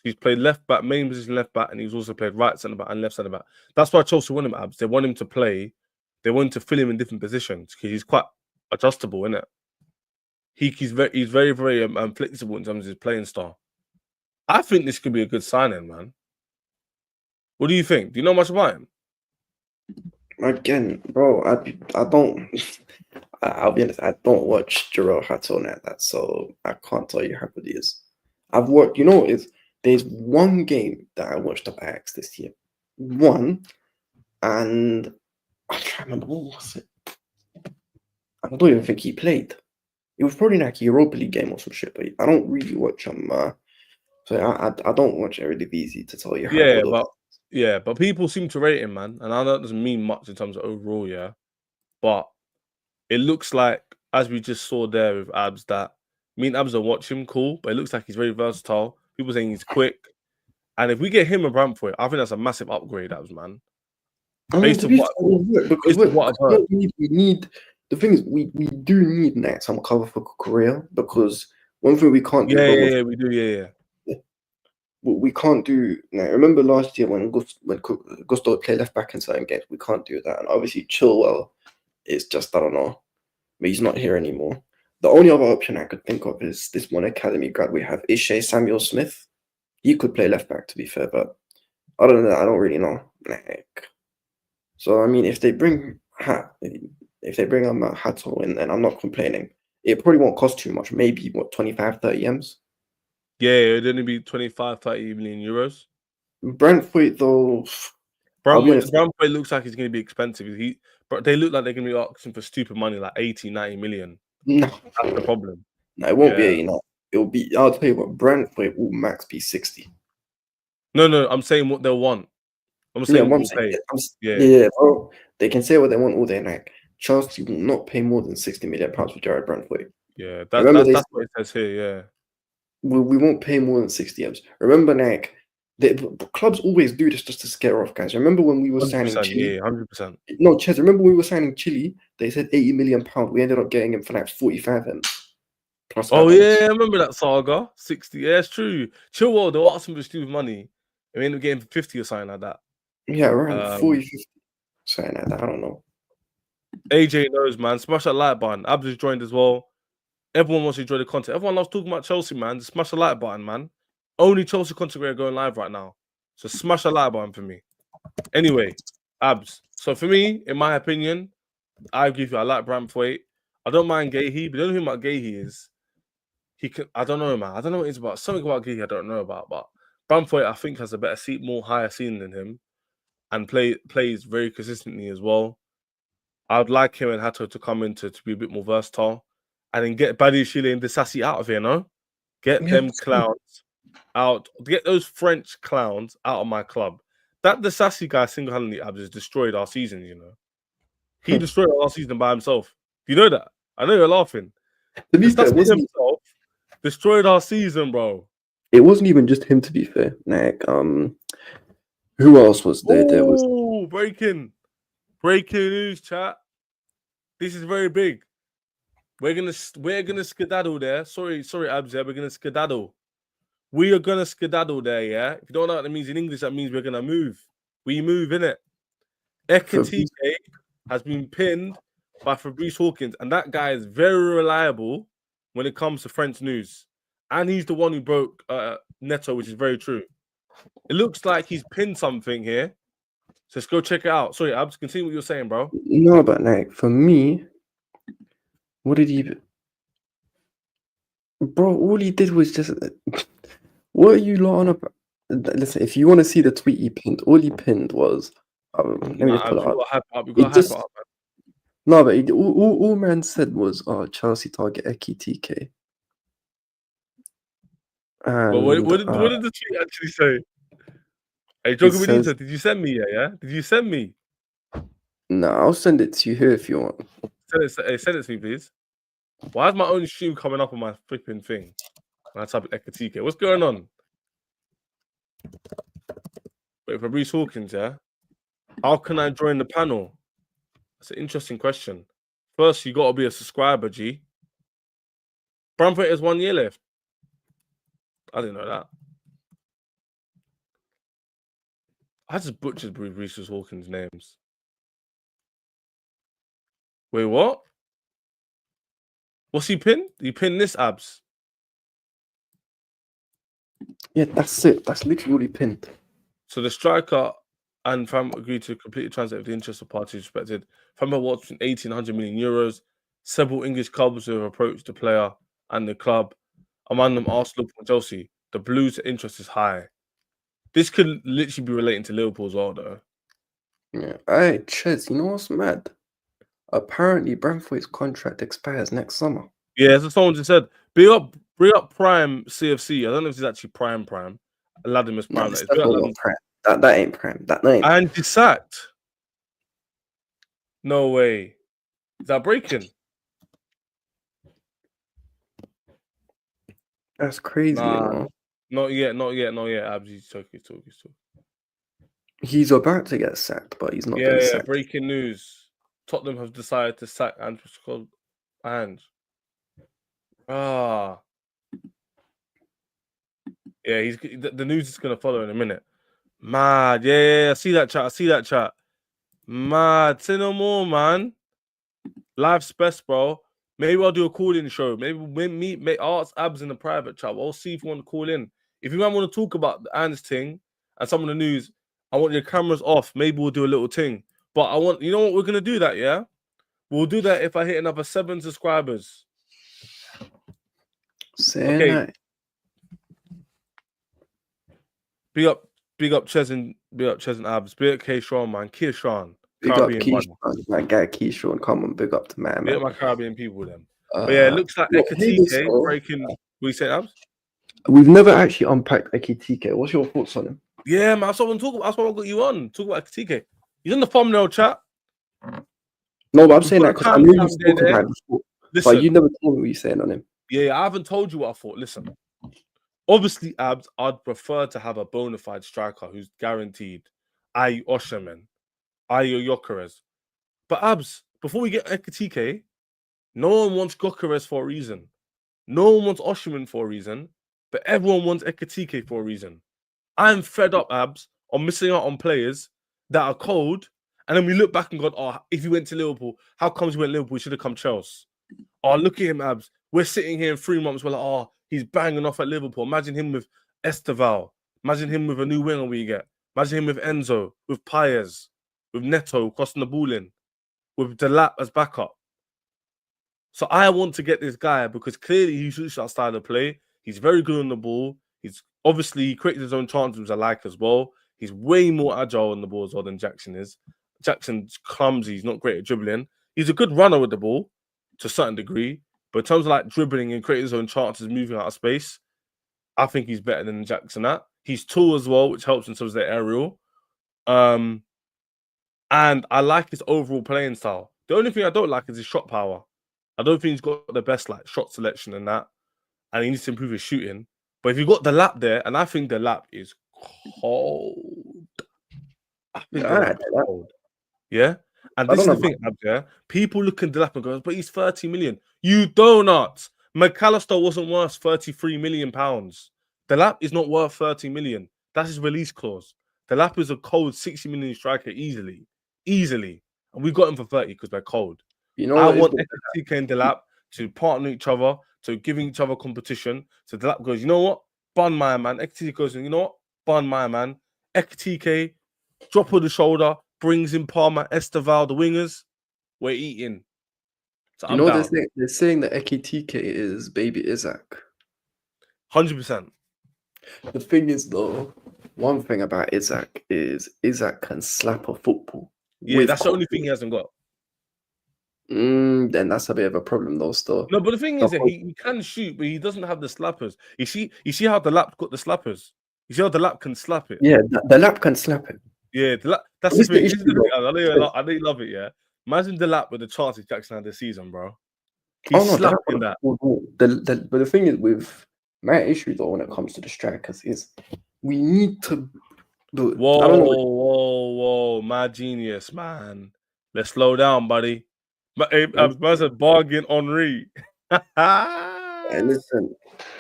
He's played left back, main position left back, and he's also played right centre back and left centre back. That's why Chelsea want him, Abs. They want him to play. They want to fill him in different positions because he's quite adjustable, isn't it? he's very, very flexible in terms of his playing style. I think this could be a good signing, man. What do you think? Do you know much about him? Again, bro, I don't. I'll be honest. I don't watch Jarrod Brainthwaite that, so I can't tell you how good he is. I've watched. You know, there's one game that I watched of Ajax this year, one, and I can't remember what was it. I don't even think he played. It was probably like a Europa League game or some shit, but I don't really watch them. So I don't watch Eredivisie to tell you how Yeah, good. but people seem to rate him, man, and I know it doesn't mean much in terms of overall, yeah. But it looks like, as we just saw there with Abs, that me and Abs are watching cool, but it looks like he's very versatile. People saying he's quick, and if we get him a Brainthwaite, I think that's a massive upgrade, Abs, man. I mean, Based to on be what, fair, because based on what I've heard. we need. The thing is, we do need like some cover for Korea, because one thing we can't do wrong with Yeah, we do, yeah. what we can't do now. Remember last year when Gusto played left back in certain games, we can't do that. And obviously, Chilwell is just, I don't know, but he's not here anymore. The only other option I could think of is this one academy grad we have, Ishe Samuel Smith. He could play left back, to be fair, but other than that, I don't really know. So I mean, if they bring Hato in, then I'm not complaining. It probably won't cost too much. Maybe what 25, 30 M's. Yeah, it'd only be 25, 30 million euros. Brainthwaite though, I'll be honest. Brainthwaite looks like he's going to be expensive. But they look like they're going to be asking for stupid money, like 80, 90 million. No, That's the problem. no, it won't be 80. No, it'll be. I'll tell you what, Brainthwaite will max be 60. No, I'm saying what they'll want. I'm Yeah, saying what what I'm we'll saying. pay. Yeah, bro. They can say what they want all day. Like Chelsea will not pay more than £60 million for Jarrod Brainthwaite. Yeah, Remember, that's what it says here. Yeah, we won't pay more than 60 M's. Remember, like the clubs always do this just to scare off guys. Remember when we were signing 100%. Chile? Yeah, 100%. No, Ches, remember when we were signing Chile? They said £80 million. We ended up getting him for like 45 M's plus Oh add-ons. yeah, I remember that saga. 60. Yeah, it's true. Chilwell, they'll ask him for stupid money, and we end up getting 50 or something like that. Yeah, around 40, 50. Something like that. I don't know. AJ knows, man. Smash that like button. Abs has joined as well. Everyone wants to enjoy the content. Everyone loves talking about Chelsea, man. Just smash the like button, man. Only Chelsea content creator going live right now. So smash the like button for me. Anyway, Abs. So for me, in my opinion, I like Brainthwaite. I don't mind Gahey, but the only thing about Gahey is he can. I don't know, man. I don't know what it's about. Something about Gahey I don't know about, but Brainthwaite I think has a better seat, more higher ceiling than him, and plays very consistently as well. I'd like him and Hato to come in to be a bit more versatile, and then get Badiashile and Disasi out of here, no? Get them clowns out. Get those French clowns out of my club. That Disasi guy single-handedly has destroyed our season, you know. He destroyed our season by himself. You know that? I know you're laughing. To be fair, Disasi himself destroyed our season, bro. it wasn't even just him, to be fair. Like, who else was there? There was breaking news, chat. This is very big. We're gonna skedaddle there. Sorry, Abs. We're gonna skedaddle. We are gonna skedaddle there, yeah. If you don't know what that means in English, that means we're gonna move. We move, innit? Ekitike has been pinned by Fabrice Hawkins, and that guy is very reliable when it comes to French news. And he's the one who broke Neto, which is very true. It looks like he's pinned something here. So let's go check it out. Sorry, Abs, continue what you're saying, bro. no, but like for me, what did he? Bro, all he did was just. What are you lot on about? Listen, if you want to see the tweet he pinned, all he pinned was. Let me just pull it up. We got hype up, man. No, but all man said was, Chelsea target Ekitike. But what did the tweet actually say? Hey, Jogo Benito, did you send me? Yeah? Did you send me? No, I'll send it to you here if you want. Send it to me, please. Why is my own stream coming up on my flipping thing when I type Ekitike? What's going on? Wait, Fabrice Hawkins, yeah? How can I join the panel? That's an interesting question. First, you got to be a subscriber, G. Brainthwaite has 1 year left. I didn't know that. I just butchered Fabrice Hawkins' names. Wait, what? What's he pinned? He pinned this, Abs. Yeah, that's it. That's literally all he pinned. So the striker and Fam agreed to completely translate the interests of parties respected. Fam awards between 80 and 100 million euros. Several English clubs have approached the player and the club. Among them, Arsenal and Chelsea. The Blues' interest is high. This could literally be relating to Liverpool as well, though. Yeah. Hey, Ches, you know what's mad? Apparently, Brainthwaite's contract expires next summer. Yeah, as someone just said, bring up Prime CFC. I don't know if it's actually Prime. Aladdin is No, Prime. it's That is. definitely not prime. That ain't prime. That ain't. And he's sacked. No way. Is that breaking? That's crazy, you Nah, know. not yet. Abs, he's talking. He's about to get sacked, but he's not been Yeah. sacked. Breaking news: Tottenham have decided to sack Ange. Ah, yeah. The news is gonna follow in a minute. Mad, yeah. I see that chat. Mad, say no more, man. Life's best, bro. Maybe I'll do a call-in show. Maybe we ask Abs in the private chat. I'll see if you want to call in. If you want to talk about the Ange thing and some of the news, I want your cameras off. Maybe we'll do a little thing. But you know what? We're gonna do that, yeah. We'll do that if I hit another 7 subscribers. Saying Okay. Big up Ches and Abs. Big up K Sean, man. Kia Sean. Big Caribbean up Keyshawn, my guy Keyshawn. Come on, big up to man. Big up my Caribbean people, then. But Yeah, it looks like Ekitike breaking. What you say, Abs? We've never actually unpacked Ekitike. What's your thoughts on him? Yeah, man. That's what I'm talking about. That's what I got you on. Talk about Ekitike. He's in the thumbnail chat. No, but I'm saying that because I knew you spoke about him before. Listen, but you never told me what you're saying on him. Yeah, I haven't told you what I thought. Listen, obviously, Abs, I'd prefer to have a bona fide striker who's guaranteed. I.e. Osherman, i.e. Gyökeres. But Abs, before we get Ekitike, no one wants Gyökeres for a reason. No one wants Osherman for a reason. But everyone wants Ekitike for a reason. I'm fed up, Abs, on missing out on players that are cold. And then we look back and go, oh, if he went to Liverpool, how comes he went to Liverpool? He should have come Chelsea. Oh, look at him, Abs. We're sitting here in 3 months. We're like, oh, he's banging off at Liverpool. Imagine him with Esteval. Imagine him with a new winger we get. Imagine him with Enzo, with Paez, with Neto crossing the ball in, with Delap as backup. So I want to get this guy because clearly he suits our style of play. He's very good on the ball. He's obviously he created his own chances, which I like as well. He's way more agile on the ball as well than Jackson is. Jackson's clumsy. He's not great at dribbling. He's a good runner with the ball to a certain degree. But in terms of like dribbling and creating his own chances, moving out of space, I think he's better than Jackson at. He's tall as well, which helps in terms of the aerial. And I like his overall playing style. The only thing I don't like is his shot power. I don't think he's got the best like shot selection and that. And he needs to improve his shooting. But if you got the lap there, and I think the lap is cold. I think the lap is cold. Yeah? And this is the thing, yeah? People look at the lap and go, but he's 30 million. You donut. McAllister wasn't worth 33 million pounds. The lap is not worth 30 million. That's his release clause. The lap is a cold 60 million striker easily. And we got him for 30 because they're cold. You know, I want Ekitike and Delap to partner each other, to giving each other competition. So Delap goes, you know what? Bun my man. Ekitike goes, you know what? Bun my man. Ekitike, drop of the shoulder, brings in Palmer, Esteval, the wingers. We're eating. So you know, they're saying that Ekitike is baby Isaac. 100%. The thing is, though, one thing about Isaac is Isaac can slap a football. Yeah, that's the only thing he hasn't got. Then that's a bit of a problem, though. Still, no, but the thing is that he can shoot, but he doesn't have the slappers. You see how the lap got the slappers. You see how the lap can slap it. Yeah, the lap can slap it. Yeah, that's the thing. I know you love it. Yeah, imagine the lap with the chances Jackson had this season, bro. He's slapping that. But the thing is, with my issue though, when it comes to the strikers, is we need to. Whoa, my genius, man. Let's slow down, buddy. I said bargain Henri. And listen,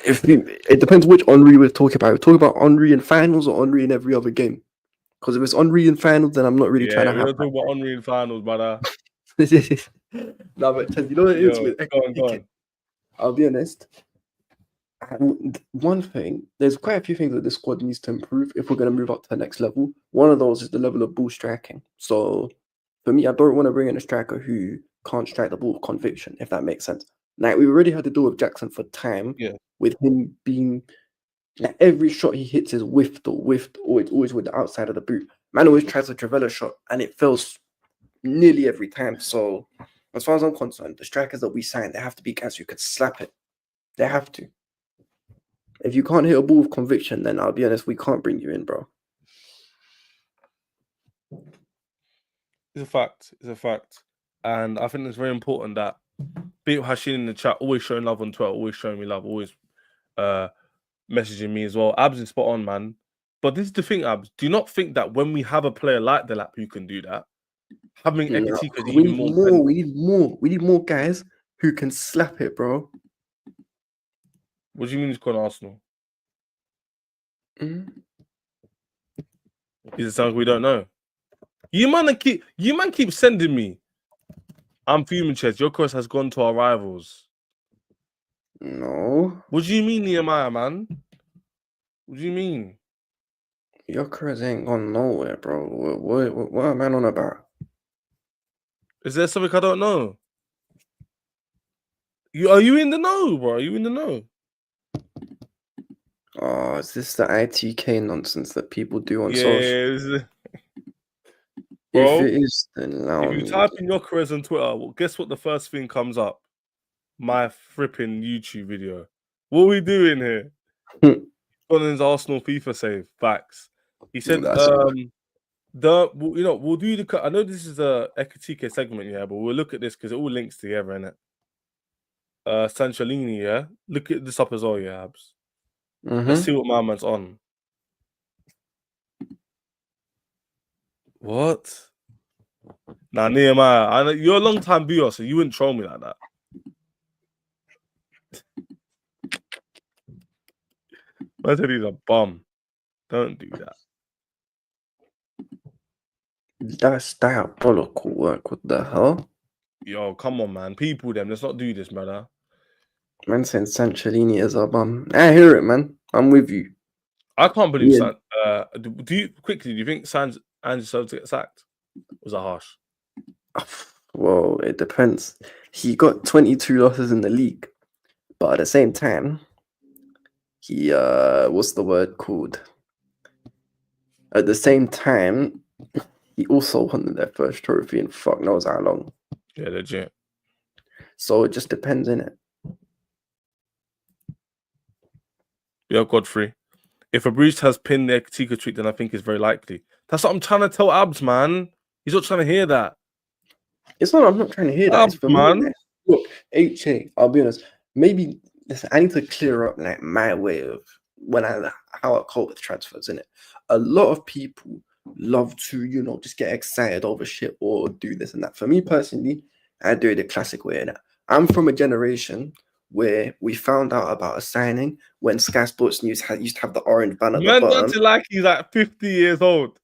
it depends which Henri we're talking about. We're talking about Henri in finals or Henri in every other game. Because if it's Henri in finals, then I'm not really trying to have. We're talking about Henri in finals, brother. No, but you know what it is with Ekitike? I'll be honest. One thing, there's quite a few things that this squad needs to improve if we're going to move up to the next level. One of those is the level of ball striking. So for me, I don't want to bring in a striker who can't strike the ball with conviction, if that makes sense. Like, we already had to deal with Jackson for time, with him being like, every shot he hits is whiffed, always with the outside of the boot. Man always tries a Travella shot and it fails nearly every time. So as far as I'm concerned, the strikers that we sign, they have to be guys who could slap it. They have to. If you can't hit a ball with conviction, then I'll be honest, we can't bring you in, bro. It's a fact. It's a fact. And I think it's very important that Beat Hashin in the chat, always showing love on Twitter, always showing me love, always messaging me as well. Abs is spot on, man. But this is the thing, Abs. Do you not think that when we have a player like Delap who can do that, having Ekitike is even more? We need more. We need more guys who can slap it, bro. What do you mean he's gone Arsenal? Mm-hmm. Is it something we don't know? You man keep sending me. I'm fuming, Chess. Your cross has gone to our rivals. No. What do you mean, Nehemiah, man? What do you mean? Your cross ain't gone nowhere, bro. What am I on about? Is there something I don't know? Are you in the know, bro? Are you in the know? Oh, is this the ITK nonsense that people do on social? Bro, if it is, then allow if you type in your careers on Twitter, well, guess what the first thing comes up? My flipping YouTube video. What are we doing here? Collins Arsenal FIFA save. Facts. He said, we'll do the. I know this is a Ekitike segment, yeah, but we'll look at this because it all links together, innit? Sanchalini, yeah. Look at this up as well, yeah, Abs. Let's see what my man's on. What? Nah, Nehemiah, I know you're a long time viewer, so you wouldn't troll me like that. I said he's a bum. Don't do that. That's diabolical work. What the hell? Yo, come on, man. People, them. Let's not do this, brother. Man saying Sanchalini is a bum. I hear it, man. I'm with you. I can't believe do you think Ange deserves to get sacked? Was that harsh? Well, it depends. He got 22 losses in the league, but at the same time, he what's the word called? At the same time, he also won their first trophy in fuck knows how long. Yeah, legit. So it just depends, innit? Yeah, Godfrey. If a Bruce has pinned the Ekitike tweet, then I think it's very likely. That's what I'm trying to tell Abs, man. He's not trying to hear that. It's not. I'm not trying to hear that. It's for man. Me. Look, HA. I'll be honest. Maybe listen. I need to clear up like my way of how I cope with transfers. In it, a lot of people love to just get excited over shit or do this and that. For me personally, I do it the classic way. In it, I'm from a generation where we found out about a signing when Sky Sports News used to have the orange banner. Man, don't you like he's like 50 years old?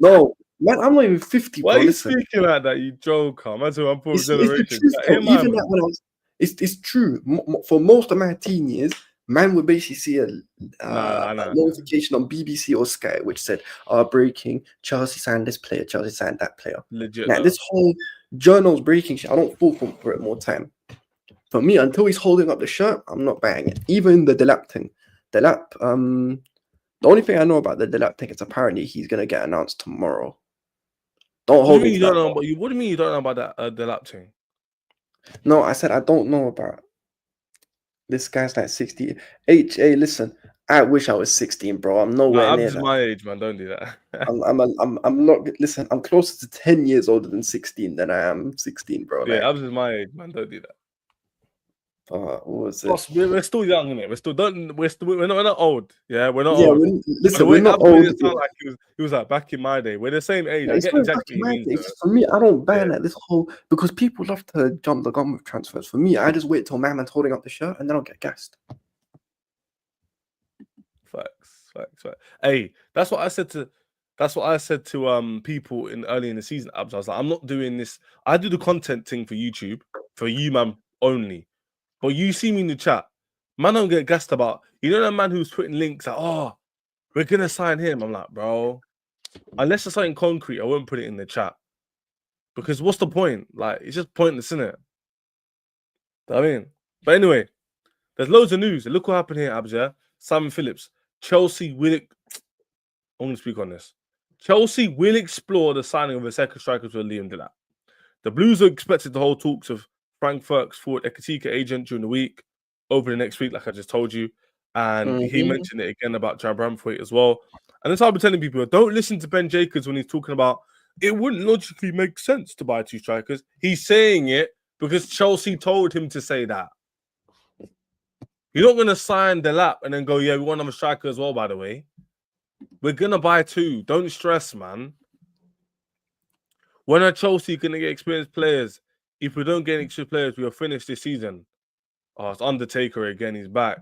No, man, I'm not even 50. Why bro. are you Listen. speaking like that, you joker? Man, I'm from It's generation. the truth, though. Even that when I was, it's true. For most of my teen years, man would basically see a notification on BBC or Sky which said, breaking, Chelsea signed this player, Chelsea signed that player. Legit. Now, this whole journal's breaking shit, I don't fall for it more time. For me, until he's holding up the shirt, I'm not buying it. Even the Delap thing. Delap, the only thing I know about the Delap thing is apparently he's going to get announced tomorrow. Don't hold me to that. What do you mean you don't know about that Delap thing? No, I said I don't know about. This guy's like 60. HA, listen, I wish I was 16, bro. I'm nowhere near that. My age, man. Don't do that. I'm not. Listen, I'm closer to 10 years older than 16 than I am 16, bro. Yeah, Abs is my age, man. Don't do that. What was it? Plus, we're still young, innit? We're not old. Yeah, we're not old. We're not old. It sound like he was like back in my day. We're the same age. I get exactly what you mean. For me, I don't buy that this whole because people love to jump the gun with transfers. For me, I just wait till my man's holding up the shirt and then I'll get gassed. Facts. Hey, that's what I said to people early in the season. Abs, I was like, I'm not doing this. I do the content thing for YouTube for you, man, only. But you see me in the chat. Man, don't get gassed about. You know that man who's putting links like, oh, we're gonna sign him. I'm like, bro, unless it's something concrete, I won't put it in the chat. Because what's the point? Like, it's just pointless, isn't it? I mean, but anyway, there's loads of news. Look what happened here, Abs, yeah? Simon Phillips. Chelsea will... I'm going to speak on this. Chelsea will explore the signing of a second striker to Liam Delap. The Blues are expected to hold talks of Frankfurt's forward Ekitike agent during the week, over the next week, like I just told you. And he mentioned it again about Jarrod Brainthwaite as well. And that's how I've been telling people, don't listen to Ben Jacobs when he's talking about it wouldn't logically make sense to buy 2 strikers. He's saying it because Chelsea told him to say that. You're not going to sign Delap and then go, yeah, we want another striker as well, by the way. We're going to buy 2. Don't stress, man. When are Chelsea going to get experienced players? If we don't get extra players, we'll finish this season. Oh, it's Undertaker again. He's back.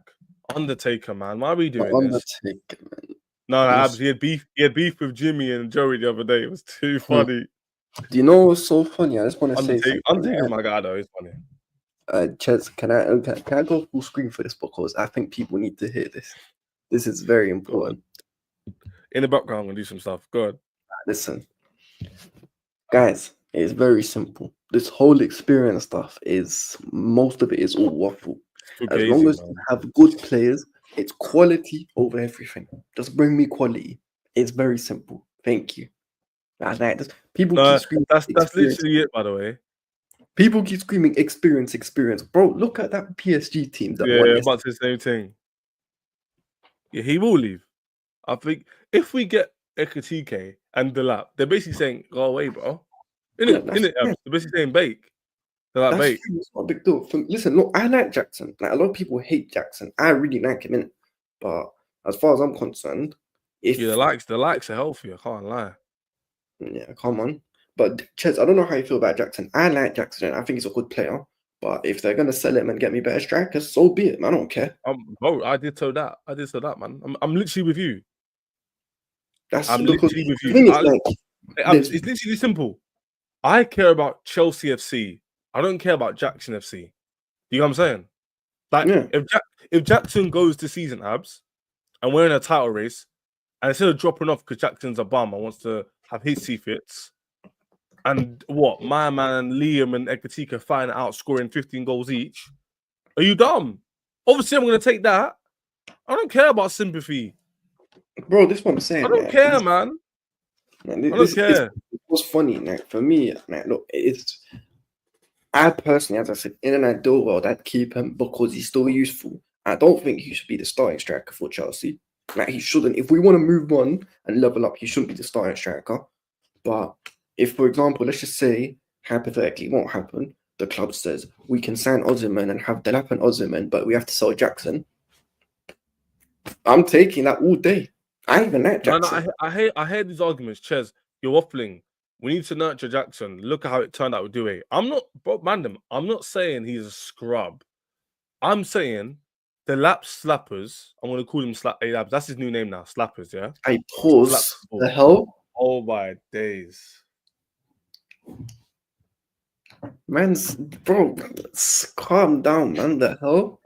Undertaker, man. Why are we doing this? Undertaker, man. No, Abs, he had beef with Jimmy and Joey the other day. It was too funny. Do you know what's so funny? I just want to say something. Undertaker's my guy, though. He's funny. Chez, can I go full screen for this because I think people need to hear this. This is very important. In the background, I'm gonna do some stuff. Go ahead. Listen, guys, it's very simple. This whole experience stuff most of it is all waffle. As long as you have good players, it's quality over everything. Just bring me quality. It's very simple. Thank you. People keep screaming. That's literally it, by the way. People keep screaming experience. Bro, look at that PSG team that won. Yeah, about the same thing. Yeah, he will leave. I think if we get Ekitike and Delap, they're basically saying, go away, bro. Innit? They're basically saying bake. They're like, bake. It's not a big deal. Listen, look, I like Jackson. Like, a lot of people hate Jackson. I really like him, innit? But as far as I'm concerned, the likes are healthy, I can't lie. Yeah, come on. But Ches, I don't know how you feel about Jackson. I like Jackson. I think he's a good player. But if they're gonna sell him and get me better strikers, so be it. Man. I don't care. Bro, I did so that. Man. I'm literally with you. I'm literally with you. It's literally simple. I care about Chelsea FC. I don't care about Jackson FC. You know what I'm saying? Like, if Jackson goes this season, Abs, and we're in a title race, and instead of dropping off because Jackson's a bum and wants to have his fits, and what, my man Liam and Ekitike find out scoring 15 goals each, are you dumb? Obviously, I'm going to take that. I don't care about sympathy. Bro, this is what I'm saying. I don't care, man. I don't care. It was funny. Like, for me, like, look, I personally, as I said, in an ideal world, I'd keep him because he's still useful. I don't think he should be the starting striker for Chelsea. Like, he shouldn't. If we want to move on and level up, he shouldn't be the starting striker. But if, for example, let's just say, hypothetically, it won't happen, the club says, we can sign Osimhen and have Delap and Osimhen, but we have to sell Jackson. I'm taking that all day. I even like Jackson. No, I hear these arguments, Ches. You're waffling. We need to nurture Jackson. Look at how it turned out with Dewey. I'm not saying he's a scrub. I'm saying the lap slappers. I'm going to call him Labs. That's his new name now. Slappers, yeah? I pause. The hell? Oh, my days. Man's, bro, calm down, man. The hell?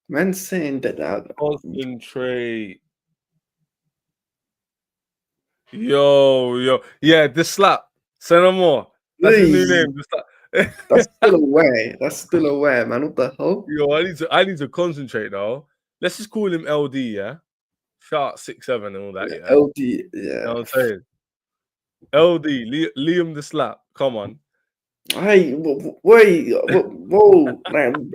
Man's saying that. Concentrate. Yo. Yeah, the slap. Say no more. That's his new name. That's still away, man. What the hell? Yo, I need to concentrate though. Let's just call him LD, yeah? Sharp 6'7" and all that, yeah. LD, yeah. You know what I'm saying? LD, Liam the slap. Come on. Hey, wait, whoa, man.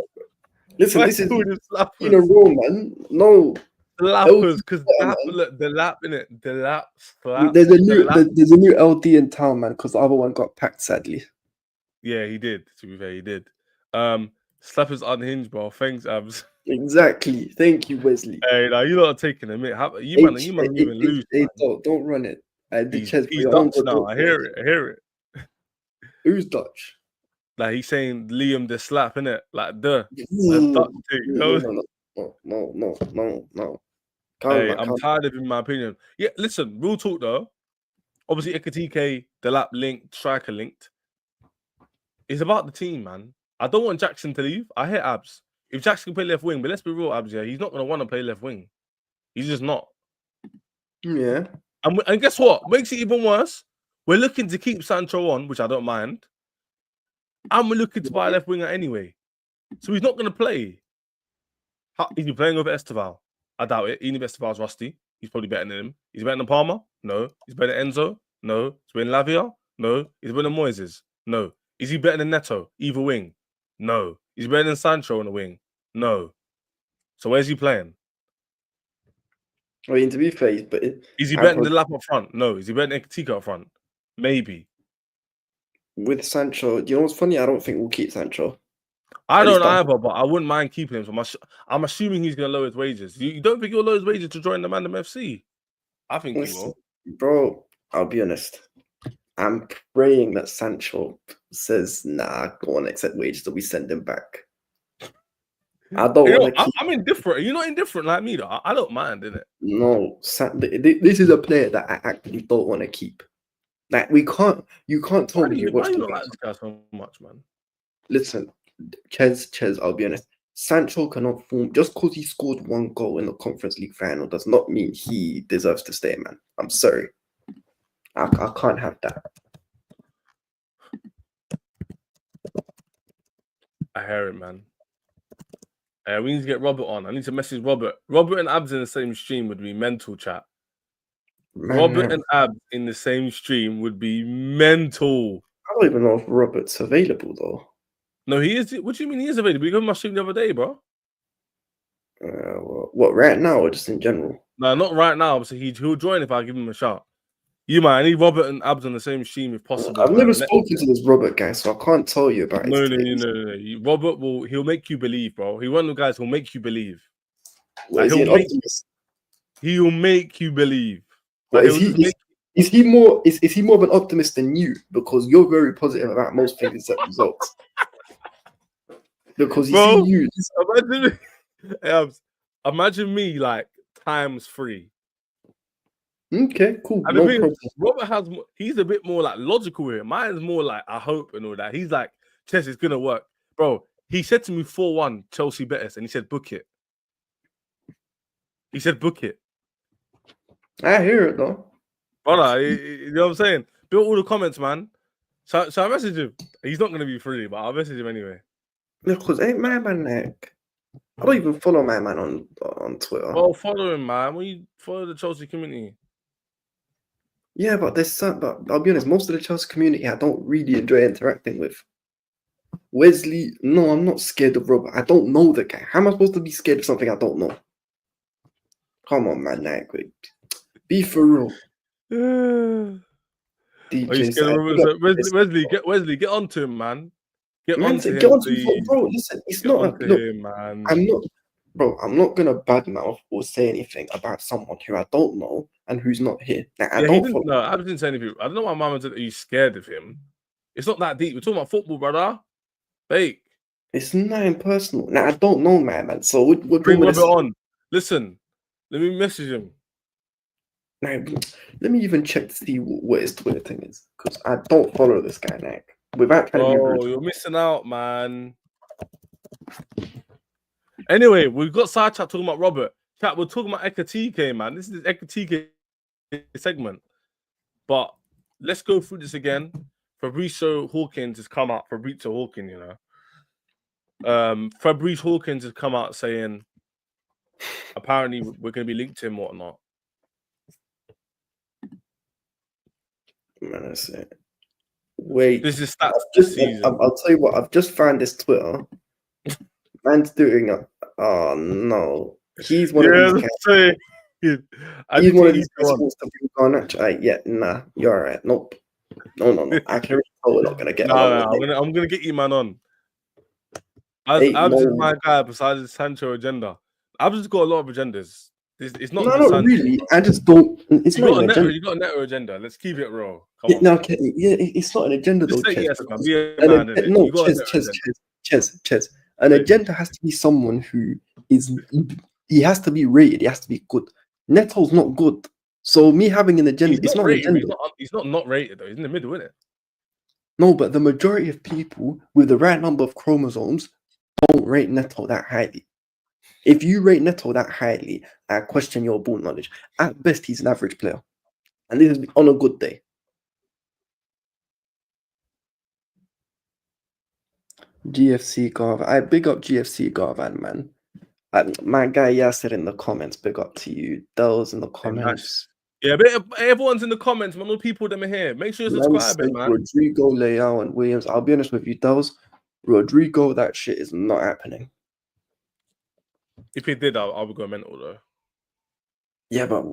Listen, this is in a row, man. No. Slappers, because the lap in it, the lap slap. There's a new LD in town, man, because the other one got packed, sadly. Yeah, he did. To be fair, he did. Slappers unhinged, bro. Thanks, Abs. Exactly. Thank you, Wesley. Hey, now you're not taking a minute. You man, even lose. Hey, don't run it. He's Dutch now. I hear it. Who's Dutch? Like he's saying Liam the slap, innit? Like Dutch thing. No. I'm tired of in my opinion. Yeah, listen, real talk though. Obviously, Ekitike, the lap linked, striker linked. It's about the team, man. I don't want Jackson to leave. I hate Abs. If Jackson can play left wing, but let's be real, Abs, yeah, he's not going to want to play left wing. He's just not. Yeah. And guess what? Makes it even worse. We're looking to keep Sancho on, which I don't mind. And we're looking to buy a left winger anyway. So he's not going to play. Is he playing over Esteval? I doubt it. Even if Esteval's rusty, he's probably better than him. He's better than Palmer? No. He's better than Enzo? No. He's better than Lavia? No. He's better than Moises? No. Is he better than Neto? Either wing? No. He's better than Sancho on the wing? No. So where's he playing? I mean, to be fair, but is he better than the lap up front? No. Is he better than Ekitike up front? Maybe. With Sancho, you know what's funny? I don't think we'll keep Sancho. I don't either, but I wouldn't mind keeping him. So I'm assuming he's going to lower his wages. You don't think he'll lower his wages to join the Mandem FC? I think he will. Bro, I'll be honest. I'm praying that Sancho says, nah, I don't want to accept wages, so we send him back. I don't want to keep... I'm indifferent. You're not indifferent like me, though. I don't mind, innit? No, this is a player that I actually don't want to keep. Like, you can't tell me... Why do you not like this guy so much, man? Listen, Ches, I'll be honest. Sancho cannot form... Just because he scored one goal in the Conference League final does not mean he deserves to stay, man. I'm sorry. I can't have that. I hear it, man. We need to get Robert on. I need to message Robert. Robert and Abs in the same stream would be mental, chat. Robert and Abs in the same stream would be mental. I don't even know if Robert's available, though. No, he is. What do you mean he is available? You got my stream the other day, bro. What, right now or just in general? No, not right now. So he'll join if I give him a shot. You might. I need Robert and Abs on the same stream if possible. I've never spoken to this Robert guy, so I can't tell you about it. No. Robert he'll make you believe, bro. He's one of the guys who'll make you believe. Well, is he an optimist? He'll make you believe. Like, is he more of an optimist than you? Because you're very positive about most things except results. Because you see imagine me like ×3. Okay, cool. And no problem. Robert he's a bit more like logical here. Mine's more like I hope and all that. He's like, Chess, it's gonna work. Bro, he said to me 4-1 Chelsea betters, and he said book it. He said book it. I hear it though. Brother, you know what I'm saying? Build all the comments, man. So I message him. He's not gonna be free, but I'll message him anyway. Because ain't my man like I don't even follow my man on Twitter. Well, follow him, man. When you follow the Chelsea community. Yeah, but but I'll be honest, most of the Chelsea community I don't really enjoy interacting with. Wesley, no, I'm not scared of Robert. I don't know the guy. How am I supposed to be scared of something I don't know? Come on, man, like, be for real. Wesley, get onto him, man. Get onto him, bro. Listen, it's not him, man. I'm not gonna badmouth or say anything about someone who I don't know and who's not here. Like, I didn't say anything. I don't know why Mama said, are you scared of him? It's not that deep. We're talking about football, brother. Fake. It's not impersonal. Now I don't know, man. So we're bring Robert on. Listen, let me message him. Now, let me even check to see what his Twitter thing is, because I don't follow this guy, like, without trying to be rude. You're missing out, man. Anyway, we've got sidetracked talking about Robert. Chat, we're talking about Ekitike, man. This is the Ekitike segment. But let's go through this again. Fabrizio Hawkins has come out. Fabrizio Hawkins, you know. Fabrice Hawkins has come out saying apparently we're going to be linked to him, whatnot. Man, that's it. Wait. This is stats this season. I'll tell you what, I've just found this Twitter. Man's doing oh no. He's one of these guys. He's one of these guys who wants to bring Garnacho. Yeah, nah, you're all right. Nope. No. I can really tell we're not gonna get I'm gonna get you, man, on. Abs is my guy besides the Sancho agenda. Abs has got a lot of agendas. It's not not really. I just don't. It's not an agenda. You got a Neto agenda. Let's keep it raw. It's not an agenda though. Ches. An agenda has to be someone who he has to be rated. He has to be good. Neto's not good. So me having an agenda, it's not an agenda. He's not rated though. He's in the middle, isn't it? No, but the majority of people with the right number of chromosomes don't rate Neto that highly. If you rate Neto that highly, I question your ball knowledge. At best, he's an average player. And this is on a good day. GFC Garvan. I big up GFC Garvan, man. My guy Yasser in the comments, big up to you. Dells in the comments. Yeah, but everyone's in the comments, man. All the people that are here. Make sure you Man subscribe, said man. Rodrigo, Leao, and Williams. I'll be honest with you, Dells. Rodrigo, that shit is not happening. If he did, I would go mental though. Yeah, but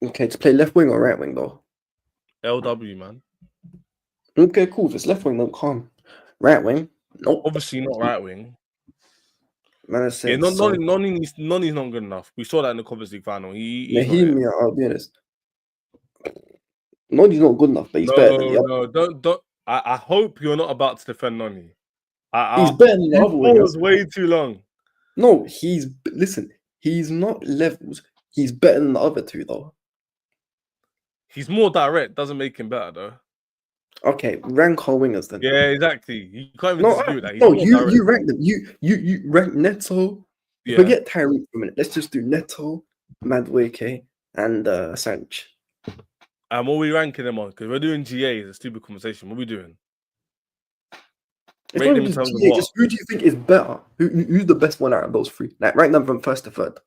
okay, to play left wing or right wing though? LW, man. Okay, cool. If it's left wing, then calm. Right wing? Nope. Obviously not right wing. Man, I Yeah, said Noni's not good enough. We saw that in the Conference League final. He's not it. I'll be honest. Noni's not good enough, but he's better than the other. No, don't. I hope you're not about to defend Noni. He's better than the other was wingers. way too long. No, listen, he's not levels. He's better than the other two, though. He's more direct. Doesn't make him better, though. Okay, rank our wingers then. Yeah, exactly. You can't even dispute that. You rank them. You rank Neto. Yeah. Forget Tyreek for a minute. Let's just do Neto, Madueke, and Sanch. And what are we ranking them on? Because we're doing GA. It's a stupid conversation. What are we doing? It's not just GA, just who do you think is better? Who's the best one out of those three? Like, rank them from first to third.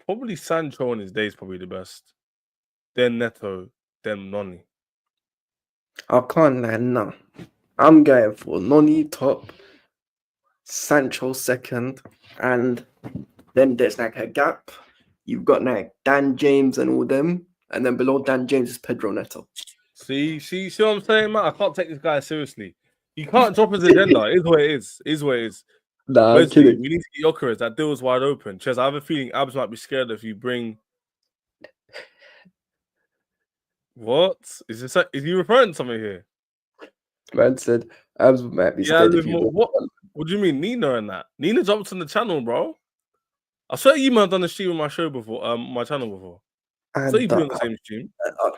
Probably Sancho in his day is probably the best. Then Neto, then Noni. I can't lie, no. I'm going for Noni top, Sancho second, and then there's like a gap. You've got like Dan James and all them, and then below Dan James is Pedro Neto. See what I'm saying, man? I can't take this guy seriously. You can't drop his agenda. It is what it is. It is what it is. Nah, I'm kidding. We need to get Jokeris. That deal is wide open. Ches, I have a feeling Abs might be scared if you bring. What is this? Is he referring to something here? Man said Abs might be scared if you. What do you mean, Nina and that? Nina jumped on the channel, bro. I swear you might have done a stream on my show before, my channel before. I saw you be on the same stream.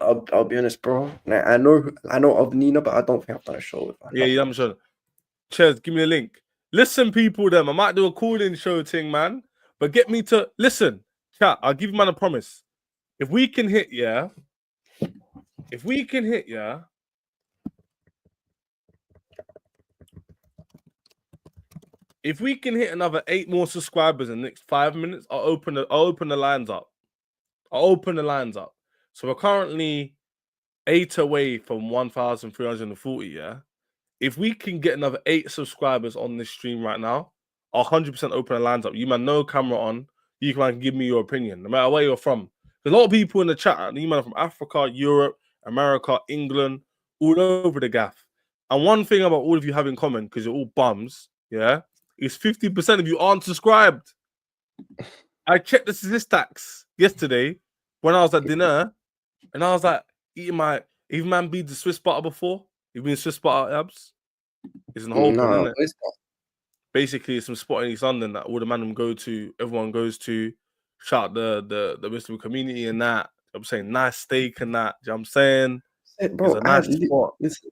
I'll be honest, bro. Like, I know of Nina, but I don't think I've done a show with her. Yeah, I'm sure. Ches, give me a link. Listen, people, I might do a call-in show thing, man. But get me to listen. Chat, I'll give you man a promise. If we can hit, if we can hit another 8 more subscribers in the next 5 minutes, I'll open the lines up. So we're currently 8 away from 1,340, yeah? If we can get another 8 subscribers on this stream right now, I'll 100% open the lines up. You man, no camera on. You can give me your opinion, no matter where you're from. There's a lot of people in the chat. You man from Africa, Europe, America, England, all over the gaff. And one thing about all of you have in common, because you're all bums, yeah, is 50% of you aren't subscribed. I checked the statistics yesterday when I was at dinner, and I was like, even man beat the Swiss butter before? You've been Swiss butter, Abs? It's in Holborn, isn't it? Basically, it's some spot in East London that all the man everyone goes to, shout the Muslim community and that. I'm saying nice steak and that. You know what I'm saying? Bro, it's a nice spot. Listen,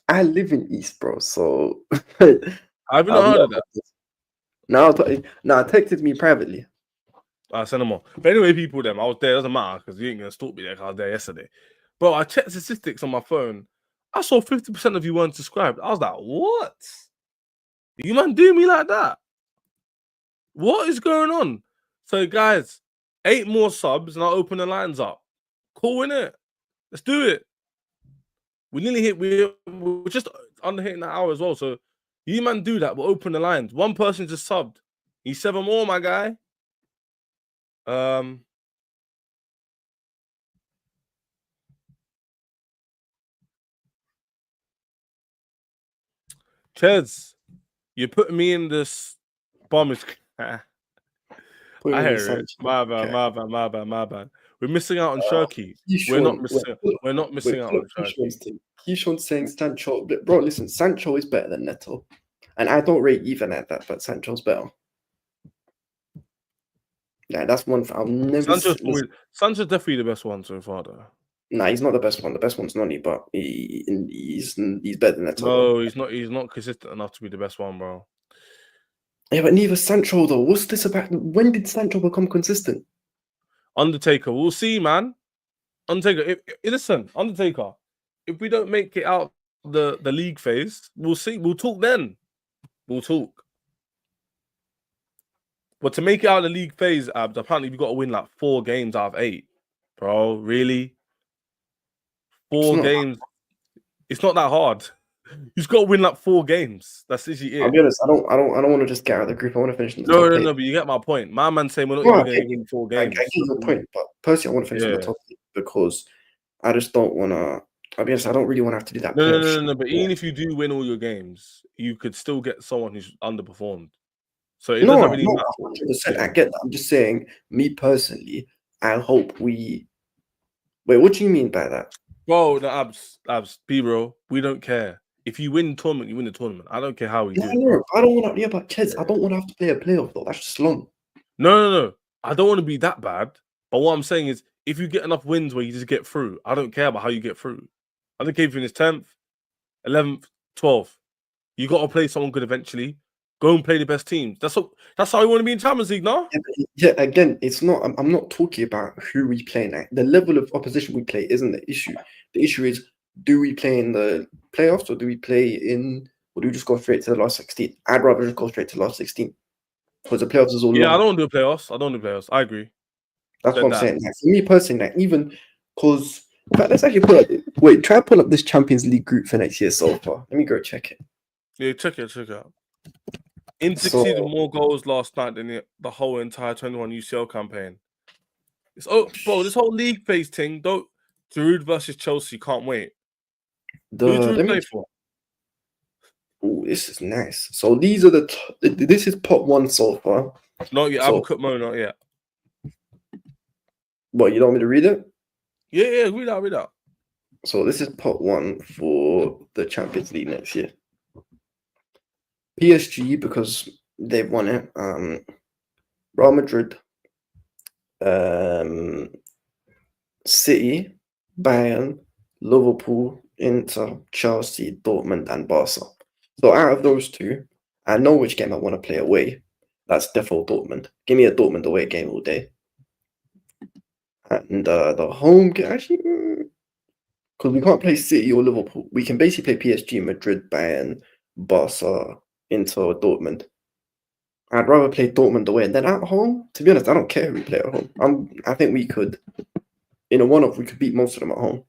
I live in East, bro, so I've not heard of that. No, texted me privately. I sent them on. But anyway, people, I was there. It doesn't matter because you ain't gonna stalk me there. Because I was there yesterday. Bro, I checked statistics on my phone. I saw 50% of you weren't subscribed. I was like, what? You man do me like that? What is going on? So, guys, 8 more subs and I'll open the lines up. Cool, innit? Let's do it. We nearly hit. We're just under hitting that hour as well. So, you man do that. We'll open the lines. One person just subbed. He's 7 more, my guy. Ches, you're putting me in this bomb. I hear it. My bad. We're missing out on Shirky. We're not missing out on Shirky. Keyshawn's saying Sancho. Bro, listen, Sancho is better than Neto. And I don't rate even at that, but Sancho's better. Yeah, that's one. I'll never. Sancho's definitely the best one so far, though. Nah, he's not the best one. The best one's Noni, but he's better than Neto. No, he's not. He's not consistent enough to be the best one, bro. Yeah, but neither Sancho though. What's this about? When did Sancho become consistent? Undertaker, we'll see, man. Undertaker, listen, Undertaker. If we don't make it out the league phase, we'll see. We'll talk then. We'll talk. But to make it out of the league phase, Abs, apparently you've got to win like 4 games out of 8. Bro, really? 4 games. It's not that hard. You just got to win like 4 games. That's literally it. I'll be honest. I don't want to just get out of the group. I want to finish in the No, top no, 8. no. But you get my point. My man saying we're not even going to win 4 games. I get your point, but personally, I want to finish in the top 8 because I just don't want to. I'll be honest. I don't really want to have to do that. No. But even if you do win all your games, you could still get someone who's underperformed. So it doesn't really matter. 100%. I get that. I'm just saying, me personally, I hope we. Wait, what do you mean by that? Bro, the abs, bro. We don't care. If you win the tournament, you win the tournament. I don't care how we do it. I don't want to. Yeah, but Chess, I don't want to have to play a playoff though. That's just long. No. I don't want to be that bad. But what I'm saying is, if you get enough wins where you just get through, I don't care about how you get through. I don't care if you're in his 10th, 11th, 12th. You got to play someone good eventually. Go and play the best teams. That's how you want to be in Champions League, no? Yeah, again, it's not. I'm not talking about who we play now. The level of opposition we play isn't the issue. The issue is, do we play in the playoffs or do we play in, or do we just go straight to the last 16? I'd rather just go straight to the last 16 because the playoffs is all. Yeah, long. I don't do playoffs. I agree. That's what I'm saying. Like, for me personally, like, even because let's actually pull up. Wait, try to pull up this Champions League group for next year so far. Let me go check it. Yeah, check it out. Inter conceded more goals last night than the whole entire 21 UCL campaign. Bro, this whole league phase thing. Giroud versus Chelsea, can't wait. Who Giroud play for? Oh, this is nice. So these are this is pot 1 so far. Not yet. I haven't cut Mo, not yet. What, you don't want me to read it? Yeah, read out. So this is pot 1 for the Champions League next year. PSG, because they've won it. Real Madrid, City, Bayern, Liverpool, Inter, Chelsea, Dortmund, and Barca. So out of those 2, I know which game I want to play away. That's defo Dortmund. Give me a Dortmund away game all day. And the home game, actually, because we can't play City or Liverpool. We can basically play PSG, Madrid, Bayern, Barca, Inter, or Dortmund. I'd rather play Dortmund away. And then at home, to be honest, I don't care who we play at home. I think we could, in a one-off, we could beat most of them at home.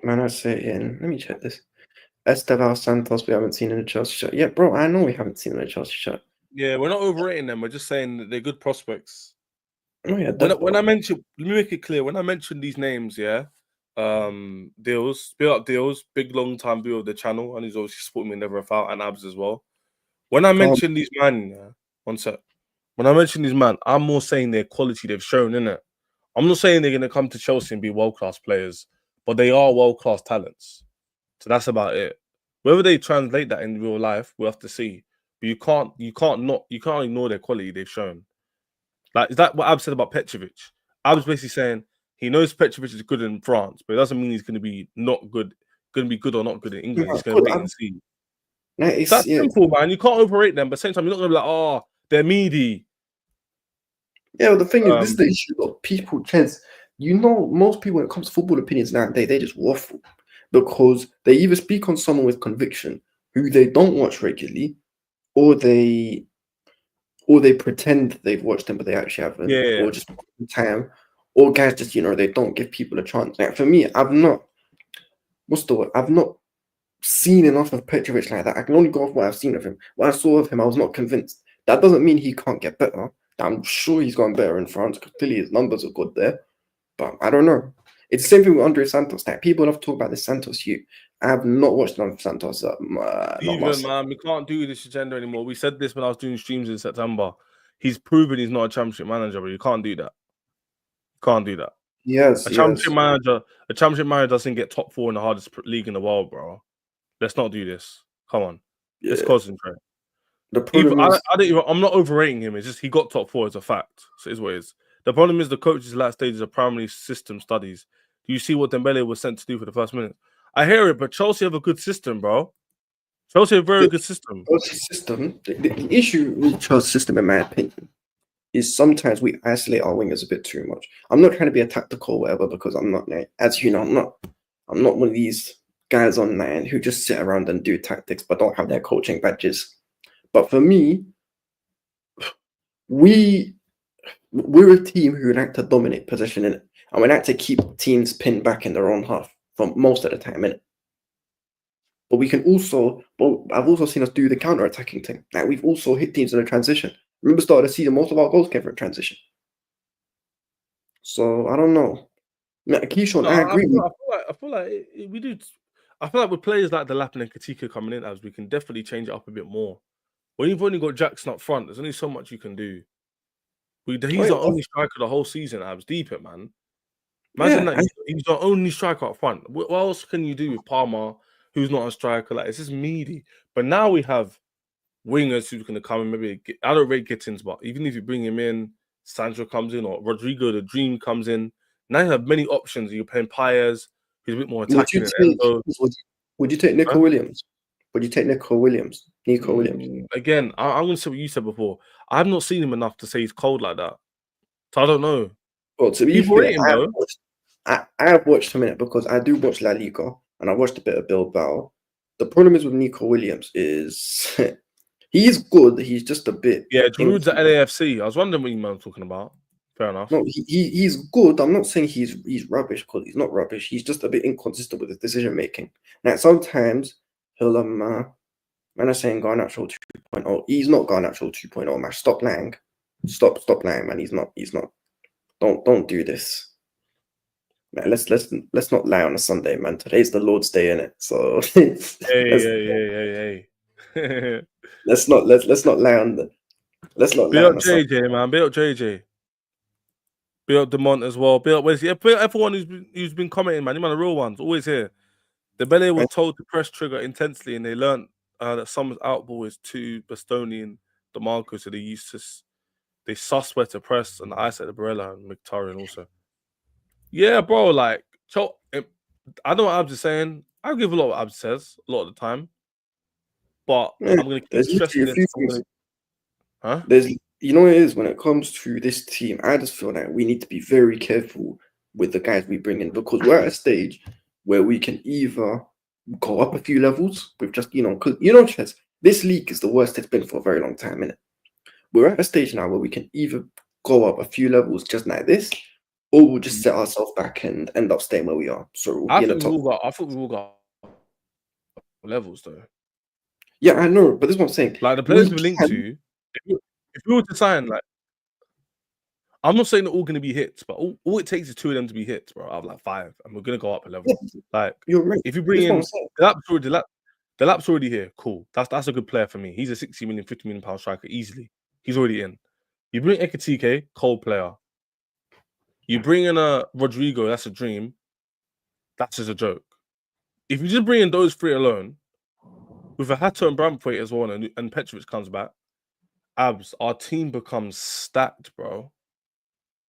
Man, I say in. Let me check this. Estevao Santos, we haven't seen in a Chelsea shirt. Yeah, bro, I know we haven't seen in a Chelsea shirt. Yeah, we're not overrating them. We're just saying that they're good prospects. Oh yeah, when I mention, let me make it clear. When I mention these names, yeah, Deals, big long time viewer of the channel, and he's obviously supporting me never without, and Abs as well. When I mention these man, yeah, one sec. When I mention these man, I'm more saying their quality they've shown, innit? I'm not saying they're gonna come to Chelsea and be world-class players, but they are world-class talents. So that's about it. Whether they translate that in real life, we'll have to see. But you can't ignore their quality they've shown. Like, is that what Ab said about Petrovic? Ab's basically saying he knows Petrovic is good in France, but it doesn't mean he's going to be not good, going to be good or not good in England. He's going to wait and see. That's simple, man. You can't overrate them, but at the same time, you're not going to be like, oh, they're meaty. Yeah, well, the thing is, this is the issue of people, Chance. You know, most people, when it comes to football opinions nowadays, they just waffle because they either speak on someone with conviction who they don't watch regularly, or they pretend they've watched them, but they actually haven't, or just time, or guys just, they don't give people a chance. Like, for me, I've not seen enough of Petrovic like that. I can only go off what I've seen of him. What I saw of him, I was not convinced. That doesn't mean he can't get better. I'm sure he's gotten better in France because clearly his numbers are good there. But I don't know. It's the same thing with Andre Santos. Like, people love to talk about the Santos youth. I have not watched enough Santos. Even, man, we can't do this agenda anymore. We said this when I was doing streams in September. He's proven he's not a championship manager, but you can't do that. You can't do that. Yes, A yes. championship manager doesn't get top 4 in the hardest league in the world, bro. Let's not do this. Come on, let's Yeah. concentrate. The problem is, I'm not overrating him. It's just he got top 4 as a fact. So it's what it is. The problem is the coach's last stages of primary system studies. Do you see what Dembele was sent to do for the first minute? I hear it, but Chelsea have a good system, bro. Chelsea have a very good system. Chelsea system. The issue with Chelsea system, in my opinion, is sometimes we isolate our wingers a bit too much. I'm not trying to be a tactical or whatever because I'm not, as you know, I'm not one of these guys online who just sit around and do tactics but don't have their coaching badges. But for me, we're a team who like to dominate possession in it, and we like to keep teams pinned back in their own half for most of the time, innit? But we can also, I've also seen us do the counter-attacking thing. Like we've also hit teams in a transition. Remember, start of the season, most of our goals came from transition. So I don't know. Keyshawn, I agree. I feel like we do. I feel like with players like Delap and Ekitike coming in, as we can definitely change it up a bit more. When you've only got Jackson up front, there's only so much you can do. He's our only striker the whole season. Abs deep it, man. Imagine that he's our only striker up front. What else can you do with Palmer, who's not a striker? Like it's just meaty. But now we have wingers who's going to come in. Maybe I don't rate Gittins, but even if you bring him in, Sancho comes in, or Rodrigo the Dream comes in. Now you have many options. You're playing Paez, who's a bit more attacking. Would you take Nico Williams? Would you take Nico Williams? Again, I'm going to say what you said before. I've not seen him enough to say he's cold like that. So I don't know. Well, to be fair, I've watched him in it because I do watch La Liga and I watched a bit of Bilbao. The problem is with Nico Williams is he's good. He's just a bit. Yeah, Giroud's at LAFC. I was wondering what you were talking about. Fair enough. No, he's good. I'm not saying he's rubbish because he's not rubbish. He's just a bit inconsistent with his decision making. Now sometimes he'll man is saying Garnacho 2.0. He's not Garnacho 2.0, man. Stop lying. Stop lying, man. He's not. Don't do this. Man, let's not lie on a Sunday, man. Today's the Lord's Day, innit? So hey. let's not lie on the. Let's not lie on JJ, Sunday. Man. Build JJ. Build Demont as well. Build everyone who's been commenting, man. You man, the real ones, always here. Dembele was told to press trigger intensely, and they learned that someone's outball is too Bastonian DeMarco, so they suss where to press and isolate the Barella and Mkhitaryan also. Yeah, bro, like, I know what Abs is saying. I give a lot of what Abs says a lot of the time. But I'm going to keep stressing this. Huh? You know what it is when it comes to this team, I just feel like we need to be very careful with the guys we bring in because we're at a stage where we can either go up a few levels with just, because, Chess, this league is the worst it's been for a very long time, innit? We're at a stage now where we can either go up a few levels just like this, or we'll just set ourselves back and end up staying where we are. So we'll I think we will go levels though. Yeah, I know, but this is what I'm saying. Like the players we're linked to, if we were to sign, like, I'm not saying they're all going to be hits, but all it takes is 2 of them to be hits, bro. Out of like 5, and we're going to go up a level. Yeah, like, you're right. If you bring in the lap's already here. Cool. That's a good player for me. He's a 60 million, 50 million pound striker easily. He's already in. You bring Ekitike, cold player. You bring in a Rodrigo, that's a dream. That's just a joke. If you just bring in those 3 alone, with a Hatter and Brainthwaite as well, and Petrovic comes back, Abs, our team becomes stacked, bro.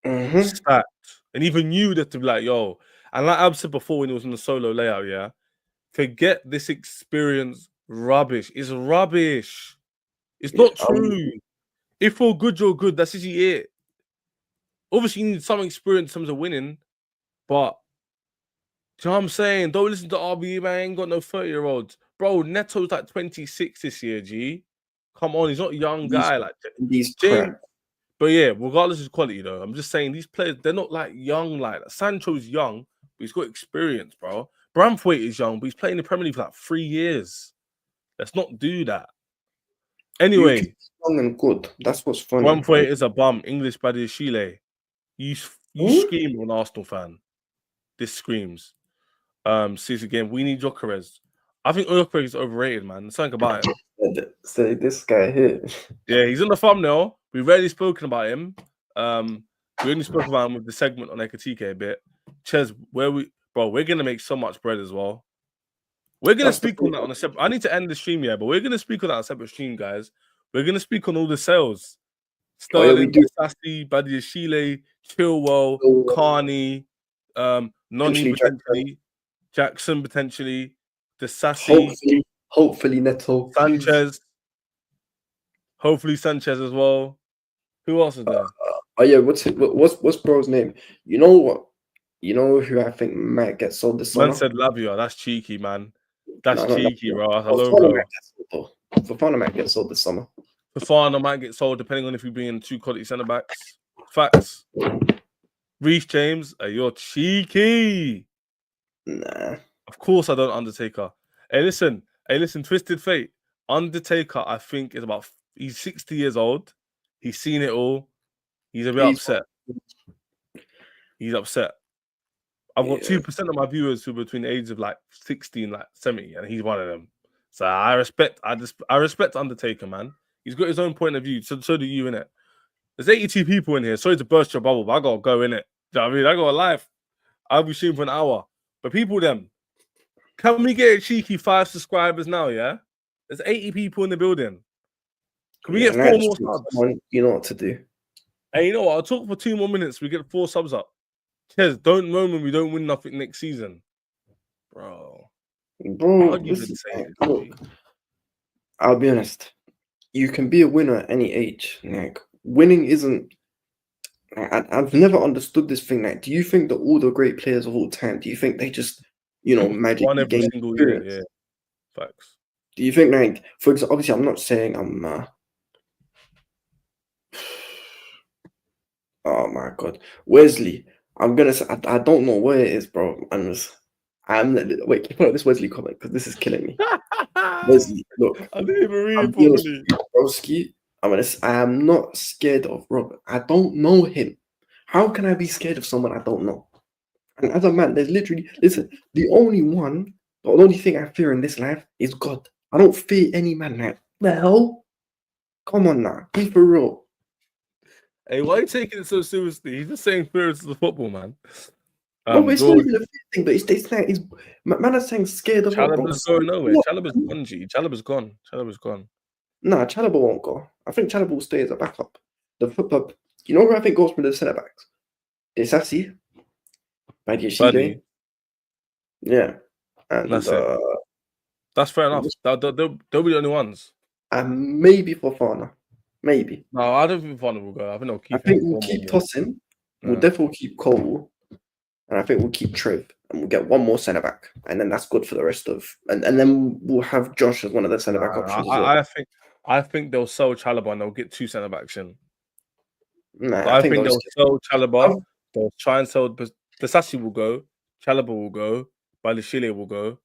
Mm-hmm. Stacked. And even you have to be like, yo. And like Abs said before when he was in the solo layout, yeah, forget this experience rubbish. It's rubbish. It's not true. If you're good. That's easy it. Obviously, you need some experience in terms of winning, but do you know what I'm saying? Don't listen to RB, man. I ain't got no 30-year-olds. Bro, Neto's like 26 this year, G. Come on, he's not a young guy. Like James. But yeah, regardless of quality, though, I'm just saying these players, they're not like young like that. Sancho's young, but he's got experience, bro. Brainthwaite is young, but he's playing in the Premier League for like 3 years. Let's not do that. Anyway. Young and good. That's what's funny. Brainthwaite is a bum. English body is Chile. You scream an Arsenal fan. This screams. See this again. We need Gyökeres. I think Gyökeres is overrated, man. There's something about him. Say this guy here. Yeah, he's in the thumbnail. We've rarely spoken about him. We only spoke about him with the segment on Ekitike a bit. Ches, we're gonna make so much bread as well. We're gonna speak on that on a separate. I need to end the stream, yeah, but we're gonna speak on that on a separate stream, guys. We're gonna speak on all the sales. Sterling, Sassy, Badiashile, Chilwell, Carney, Noni potentially, Jackson potentially, the Sassy, hopefully Neto, Sanchez, hopefully Sanchez as well. Who else is there? Oh yeah, what's bro's name? You know what? You know who I think might get sold this summer? Man said Lavia. That's cheeky, man. That's cheeky, bro. That's a low blow. Fofana might get sold this summer. Fofana might get sold depending on if you bring in 2 quality centre backs. Facts. Reece James, you're cheeky. Nah. Of course I don't Undertaker. Hey, listen, Twisted Fate. Undertaker, I think, he's 60 years old. He's seen it all. He's a bit upset. He's upset. I've got 2% of my viewers who are between the ages of like 60 and like 70, and he's one of them. So I respect Undertaker, man. He's got his own point of view. So do you, innit? There's 82 people in here. Sorry to burst your bubble, but I gotta go, innit? Do you know what I mean? I got a life. I'll be streaming for an hour. But people, can we get a cheeky 5 subscribers now, yeah? There's 80 people in the building. Can we get 4 more subs? You know what to do. Hey, you know what? I'll talk for 2 more minutes. We get 4 subs up. Cheers, don't moan when we don't win nothing next season. Bro, look, I'll be honest. You can be a winner at any age. Like, winning isn't... I've never understood this thing. Like, do you think that all the great players of all time, do you think they just, magically gain experience? Yeah. Facts. Do you think, like, for example, obviously I'm not saying I'm... Oh my God. Wesley. I'm gonna say I don't know where it is, bro. Wait, put up this Wesley comment because this is killing me. Wesley, look, I didn't even read it properly. Broski, I am not scared of Robert. I don't know him. How can I be scared of someone I don't know? And as a man, there's literally the only thing I fear in this life is God. I don't fear any man. Like, the hell? Come on now, be for real. Hey, why are you taking it so seriously? He's just saying spirits of the football, man. No, but it's not even a thing, but it's like man is saying scared of Chalobah's going nowhere. Chalobah's gone, G. Chalobah's gone. Nah, Chalobah won't go. I think Chalobah will stay as a backup. You know who I think goes from the centre backs? Desassi, Badiashile. Yeah. And that's it. That's fair enough. They'll be the only ones. And maybe Fofana. Maybe. No, I don't think Fofana will go. I think they'll keep. I think we'll keep tossing. We'll definitely keep Cole. And I think we'll keep Trev. And we'll get one more centre back. And then that's good for the rest of. And then we'll have Josh as one of the centre back options as well. I think they'll sell Chalobah and they'll get 2 centre backs in. Nah, I think they'll sell Chalobah. They'll try and sell. Desassi will go. Chalobah will go. Badiashile will go.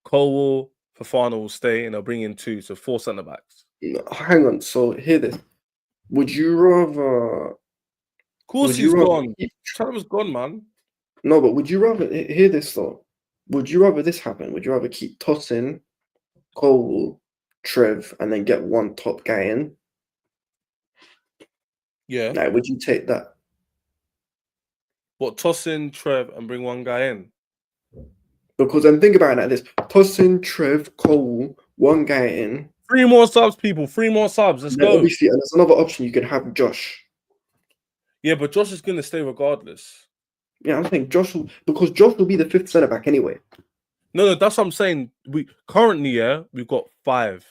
Cole will. Fofana will stay, and they'll bring in 2, so 4 centre backs. Hang on. So hear this. Would you rather? Of course, he's gone. Chalobah's gone, man. No, but would you rather hear this though? Would you rather this happen? Would you rather keep tossing Cole, Trev, and then get one top guy in? Yeah. Like, would you take that? What, toss in Trev and bring one guy in? Because then think about it like this: toss in Trev, Cole, one guy in. 3 more subs, people. 3 more subs. Let's go. Obviously, and there's another option. You can have Josh. Yeah, but Josh is going to stay regardless. Yeah, I'm saying Josh will be the 5th centre back anyway. No, that's what I'm saying. We've got 5.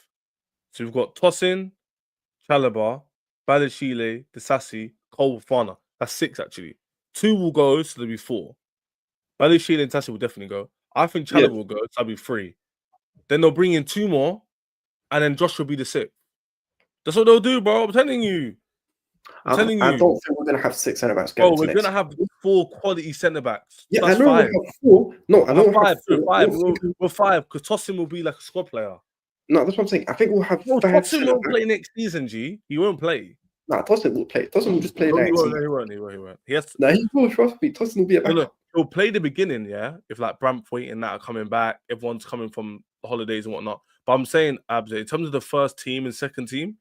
So we've got Tosin, Chalobah, Badiashile, Desassi, Cole, Fofana. That's 6 actually. 2 will go, so there'll be 4. Badiashile and Desassi will definitely go. I think Chalobah will go, so that'll be 3. Then they'll bring in 2 more, and then Josh will be the 6th. That's what they'll do, bro. I'm telling you. I don't think we're going to have 6 centre backs. Bro, we're going to have 4 quality centre backs. Yeah, that's I know 5. we'll have 4. No, I know we'll have 5. We're 5 because Tosin will be like a squad player. No, that's what I'm saying. I think we'll have 5. Tosin won't play next season, G. He won't play. Nah, Tosin will play. Tosin will just play next season. He won't. He has to. Nah, he will. Trust me. Tosin will be a backup. No, he'll play the beginning, yeah. If like Brainthwaite and that are coming back, everyone's coming from the holidays and whatnot. But I'm saying, Abs, in terms of the first team and second team,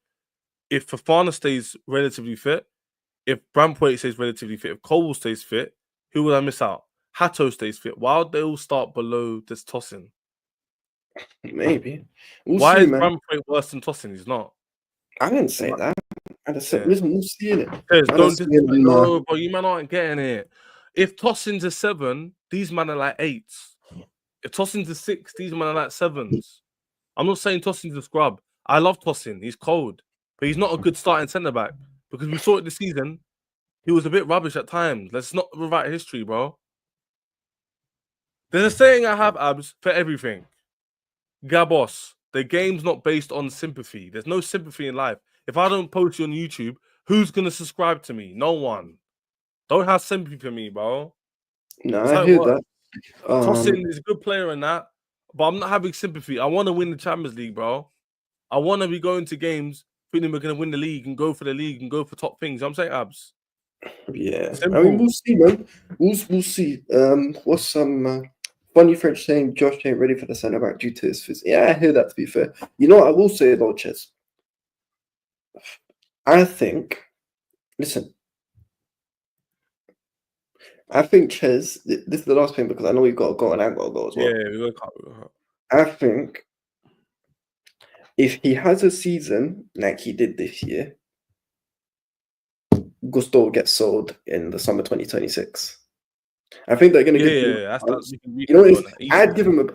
if Fofana stays relatively fit, if Brainthwaite stays relatively fit, if Cole stays fit, who would I miss out? Hato stays fit. Why would they all start below this Tosin? Maybe. We'll Why see, is man. Brainthwaite worse than Tosin? He's not. I didn't say that. I just said, Yeah. listen, we'll see it. Says, I don't just see it in, no, but you man aren't getting it. If Tosin's a 7, these men are like 8s. If Tosin's a 6, these men are like 7s. I'm not saying Tosin's a scrub. I love Tosin. He's cold, but he's not a good starting centre back because we saw it this season. He was a bit rubbish at times. Let's not rewrite history, bro. There's a saying I have, Abs, for everything. Gabos, the game's not based on sympathy. There's no sympathy in life. If I don't post you on YouTube, who's going to subscribe to me? No one. Don't have sympathy for me, bro. No, That's I how it hear works. that. Tosin is a good player in that, but I'm not having sympathy. I want to win the Champions League, bro. I want to be going to games thinking we're going to win the league and go for the league and go for top things. I'm saying, Abs. Yeah. Simple. I mean, we'll see, man. We'll see. What's some funny French saying? Josh ain't ready for the centre back due to his phys. Yeah, I hear that. To be fair, you know what I will say though, Ches. I think. Listen. I think Ches. This is the last thing because I know you've got to go and I've got to go as well. Yeah, we're going to. I think if he has a season like he did this year, Gusto will get sold in the summer 2026. I think they're going to give him. Yeah. You know, what I'd give him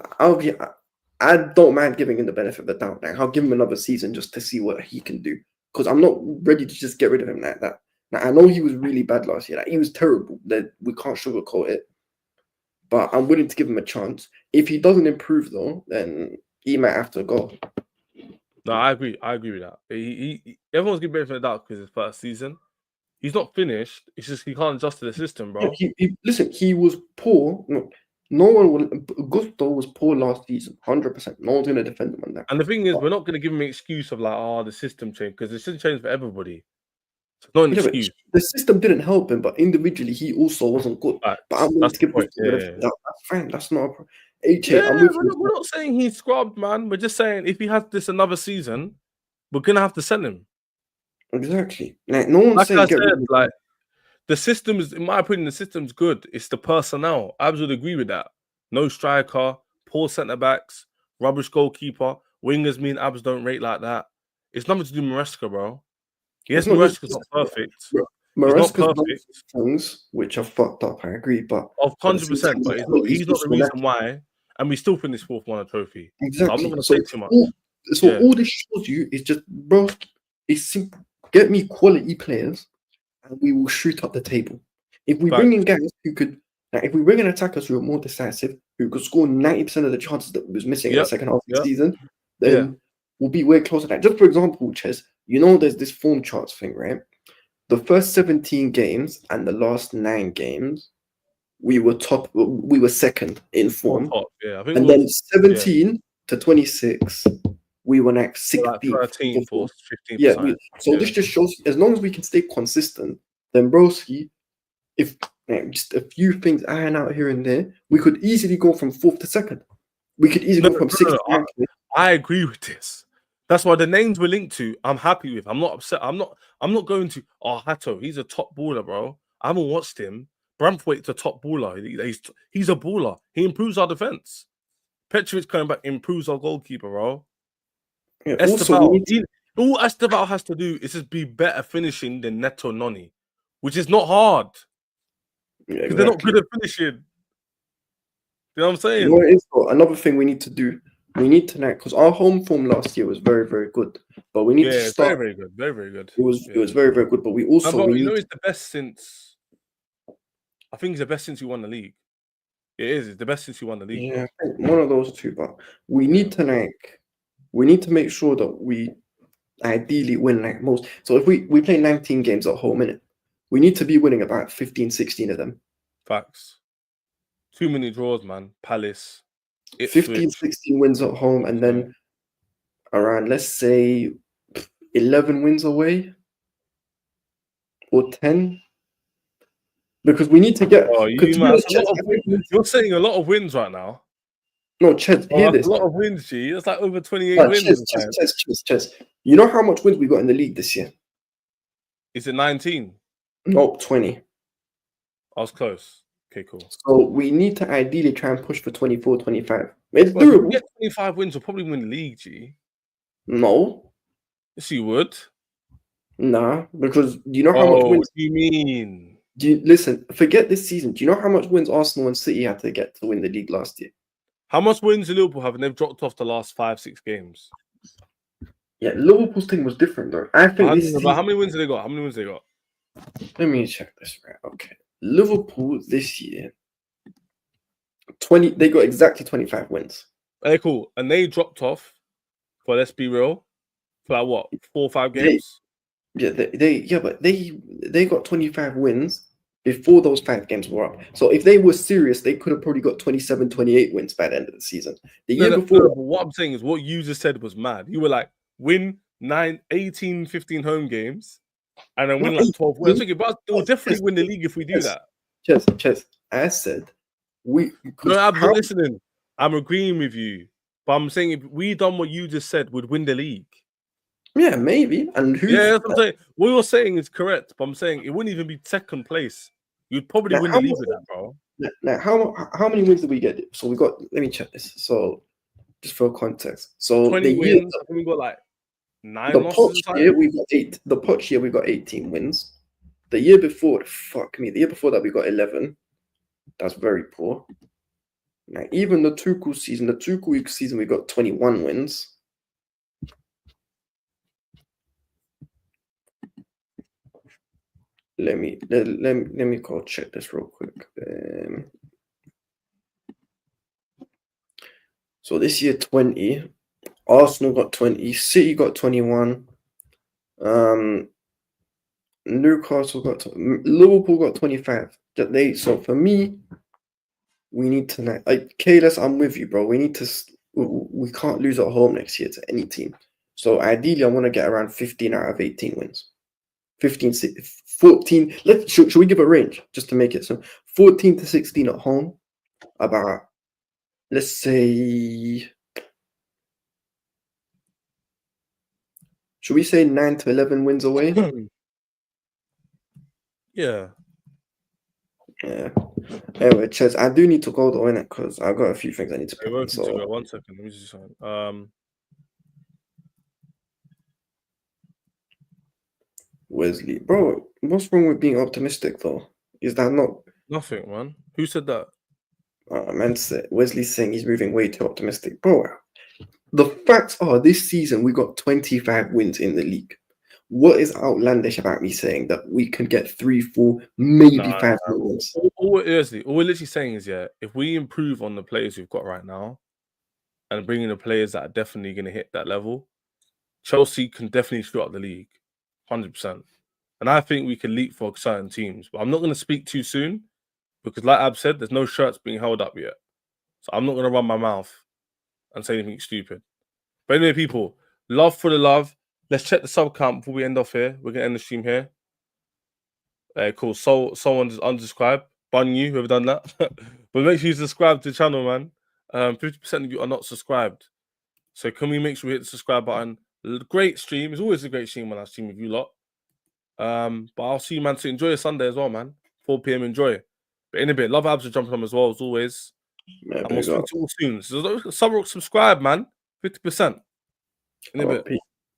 I don't mind giving him the benefit of the doubt. Like, I'll give him another season just to see what he can do. Because I'm not ready to just get rid of him like that. Now, I know he was really bad last year. Like, he was terrible. That we can't sugarcoat it. But I'm willing to give him a chance. If he doesn't improve, though, then he might have to go. No, I agree. I agree with that. Everyone's giving benefit of the doubt because his first season. He's not finished. It's just he can't adjust to the system, bro. Listen, he was poor. No one will. Gusto was poor last season, 100%. No one's going to defend him on that. And the thing is, we're not going to give him an excuse of like, the system changed because the system changed for everybody. It's not an excuse. The system didn't help him, but individually he also wasn't good. Right. But I'm willing to give point. that's fine. That's not a problem. We're not saying he's scrubbed, man. We're just saying if he has this another season, we're gonna have to sell him. Exactly. Like no one's like saying I said, like the system is, in my opinion, the system's good. It's the personnel. I would agree with that. No striker, poor centre backs, rubbish goalkeeper, wingers. Me and Abs don't rate like that. It's nothing to do with Maresca, bro. Yes, Maresca's not perfect. Maresca's things which are fucked up. I agree, but 100%. But he's not the reason why. And we still finished 4th, won a trophy. Exactly. So I'm not going to say too much. All this shows you is just, bro, it's simple. Get me quality players, and we will shoot up the table. If we bring in guys who could, if we bring in attackers who are more decisive, who could score 90% of the chances that we was missing in the second half of the season, then we'll be way closer to that. Just for example, Ches, you know, there's this form charts thing, right? The first 17 games and the last 9 games, we were second in form. I think and then 17 to 26, we were like 16th, 13th or 15th. Yeah, this just shows as long as we can stay consistent, then broski, if just a few things iron out here and there, we could easily go from 4th to 2nd. We could easily go from 6th to 9th. I agree with this. That's why the names we're linked to, I'm happy with. I'm not upset. I'm not going to, Hato, he's a top baller, bro. I haven't watched him. Brainthwaite's a top baller. He's a baller. He improves our defense. Petrovic coming back improves our goalkeeper, bro. Yeah, all Esteval has to do is just be better finishing than Neto Noni, which is not hard. Because they're not good at finishing. You know what I'm saying? You know what it is, another thing we need to do, we need to because our home form last year was very, very good. But we need to start. Very, very good. Very, very good. It was very, very good. But we also it's the best since. I think it's the best since you won the league. It is. It's the best since you won the league. Yeah, I think one of those two. But we need to we need to make sure that we ideally win most. So if we play 19 games at home, innit, we need to be winning about 15, 16 of them. Facts. Too many draws, man. Palace. 15, 16 wins at home, and then around, let's say, 11 wins away or 10. Because we need to get. You're saying a lot of wins right now. No, Chez, hear this. A lot of wins, G. It's like over 28 wins. Chez. You know how much wins we got in the league this year? Is it 19? Nope, 20. I was close. Okay, cool. So we need to ideally try and push for 24, 25. It's Well, if we doable. get 25 wins, we'll probably win the league, G. No, Yes, you would. nah, because do you know how much Oh, wins? what do you mean? Listen, forget this season. Do you know how much wins Arsenal and City had to get to win the league last year? How much wins do Liverpool have, and they've dropped off the last 5-6 games? Yeah, Liverpool's thing was different though. I think this season, How many wins have they got? How many wins have they got? let me check this right. Okay, Liverpool this year, 20. They got exactly 25 wins. Hey, cool. And they dropped off, for let's be real, for like what, 4 or 5 games? But they got 25 wins before those 5 games were up. So if they were serious, they could have probably got 27, 28 wins by the end of the season. The year before, but what I'm saying is what you just said was mad. You were like, win 18, 15 home games, and then win like 12 wins. But they'll definitely win the league if we do that. Chess. I said we. No, I'm not listening. I'm agreeing with you, but I'm saying if we done what you just said, would win the league. Yeah, maybe. And who? Yeah, that's what I'm saying. What you're saying is correct, but I'm saying it wouldn't even be second place. You'd probably win the league with that, bro. Now, how many wins did we get? So we got. Let me check this. So just for context, so 20 the wins. I think we got like 9 the losses. Poch year we got 8. The Poch year we got 18 wins. The year before, the year before that we got 11. That's very poor. Now, even the Tuchel season, we got 21 wins. Let me go check this real quick. So this year 20, Arsenal got 20, City got 21, Newcastle got Liverpool got 25. So for me, we need to like Kalis, I'm with you, bro. We can't lose at home next year to any team. So ideally, I want to get around 15 out of 18 wins. 15, 14. Should we give a range just to make it so 14 to 16 at home? About, let's say, should we say 9 to 11 wins away? Yeah. Anyway, Ches, I do need to go though, innit? Because I've got a few things I need to put on. So 1 second. Let me just Wesley, bro, what's wrong with being optimistic though? Is that not nothing, man? Who said that? Wesley's saying he's moving way too optimistic, bro. The facts are this season we got 25 wins in the league. What is outlandish about me saying that we can get 3, 4, maybe 5 wins? All we're literally saying is, yeah, if we improve on the players we've got right now and bring in the players that are definitely going to hit that level, Chelsea can definitely screw up the league, 100%. And I think we can leapfrog certain teams. But I'm not going to speak too soon because, like Ab said, there's no shirts being held up yet. So I'm not going to run my mouth and say anything stupid. But anyway, people, love for the love. Let's check the sub count before we end off here. We're going to end the stream here. Cool. Someone just unsubscribe. Bun you, whoever done that. But make sure you subscribe to the channel, man. 50% of you are not subscribed. So can we make sure we hit the subscribe button? Great stream. It's always a great stream when I stream with you lot. But I'll see you, man. So enjoy your Sunday as well, man. 4 p.m. Enjoy. But in a bit, love Abs are jumping on as well, as always. Yeah, and we'll speak to you all soon. So subscribe, man. 50%. In a bit.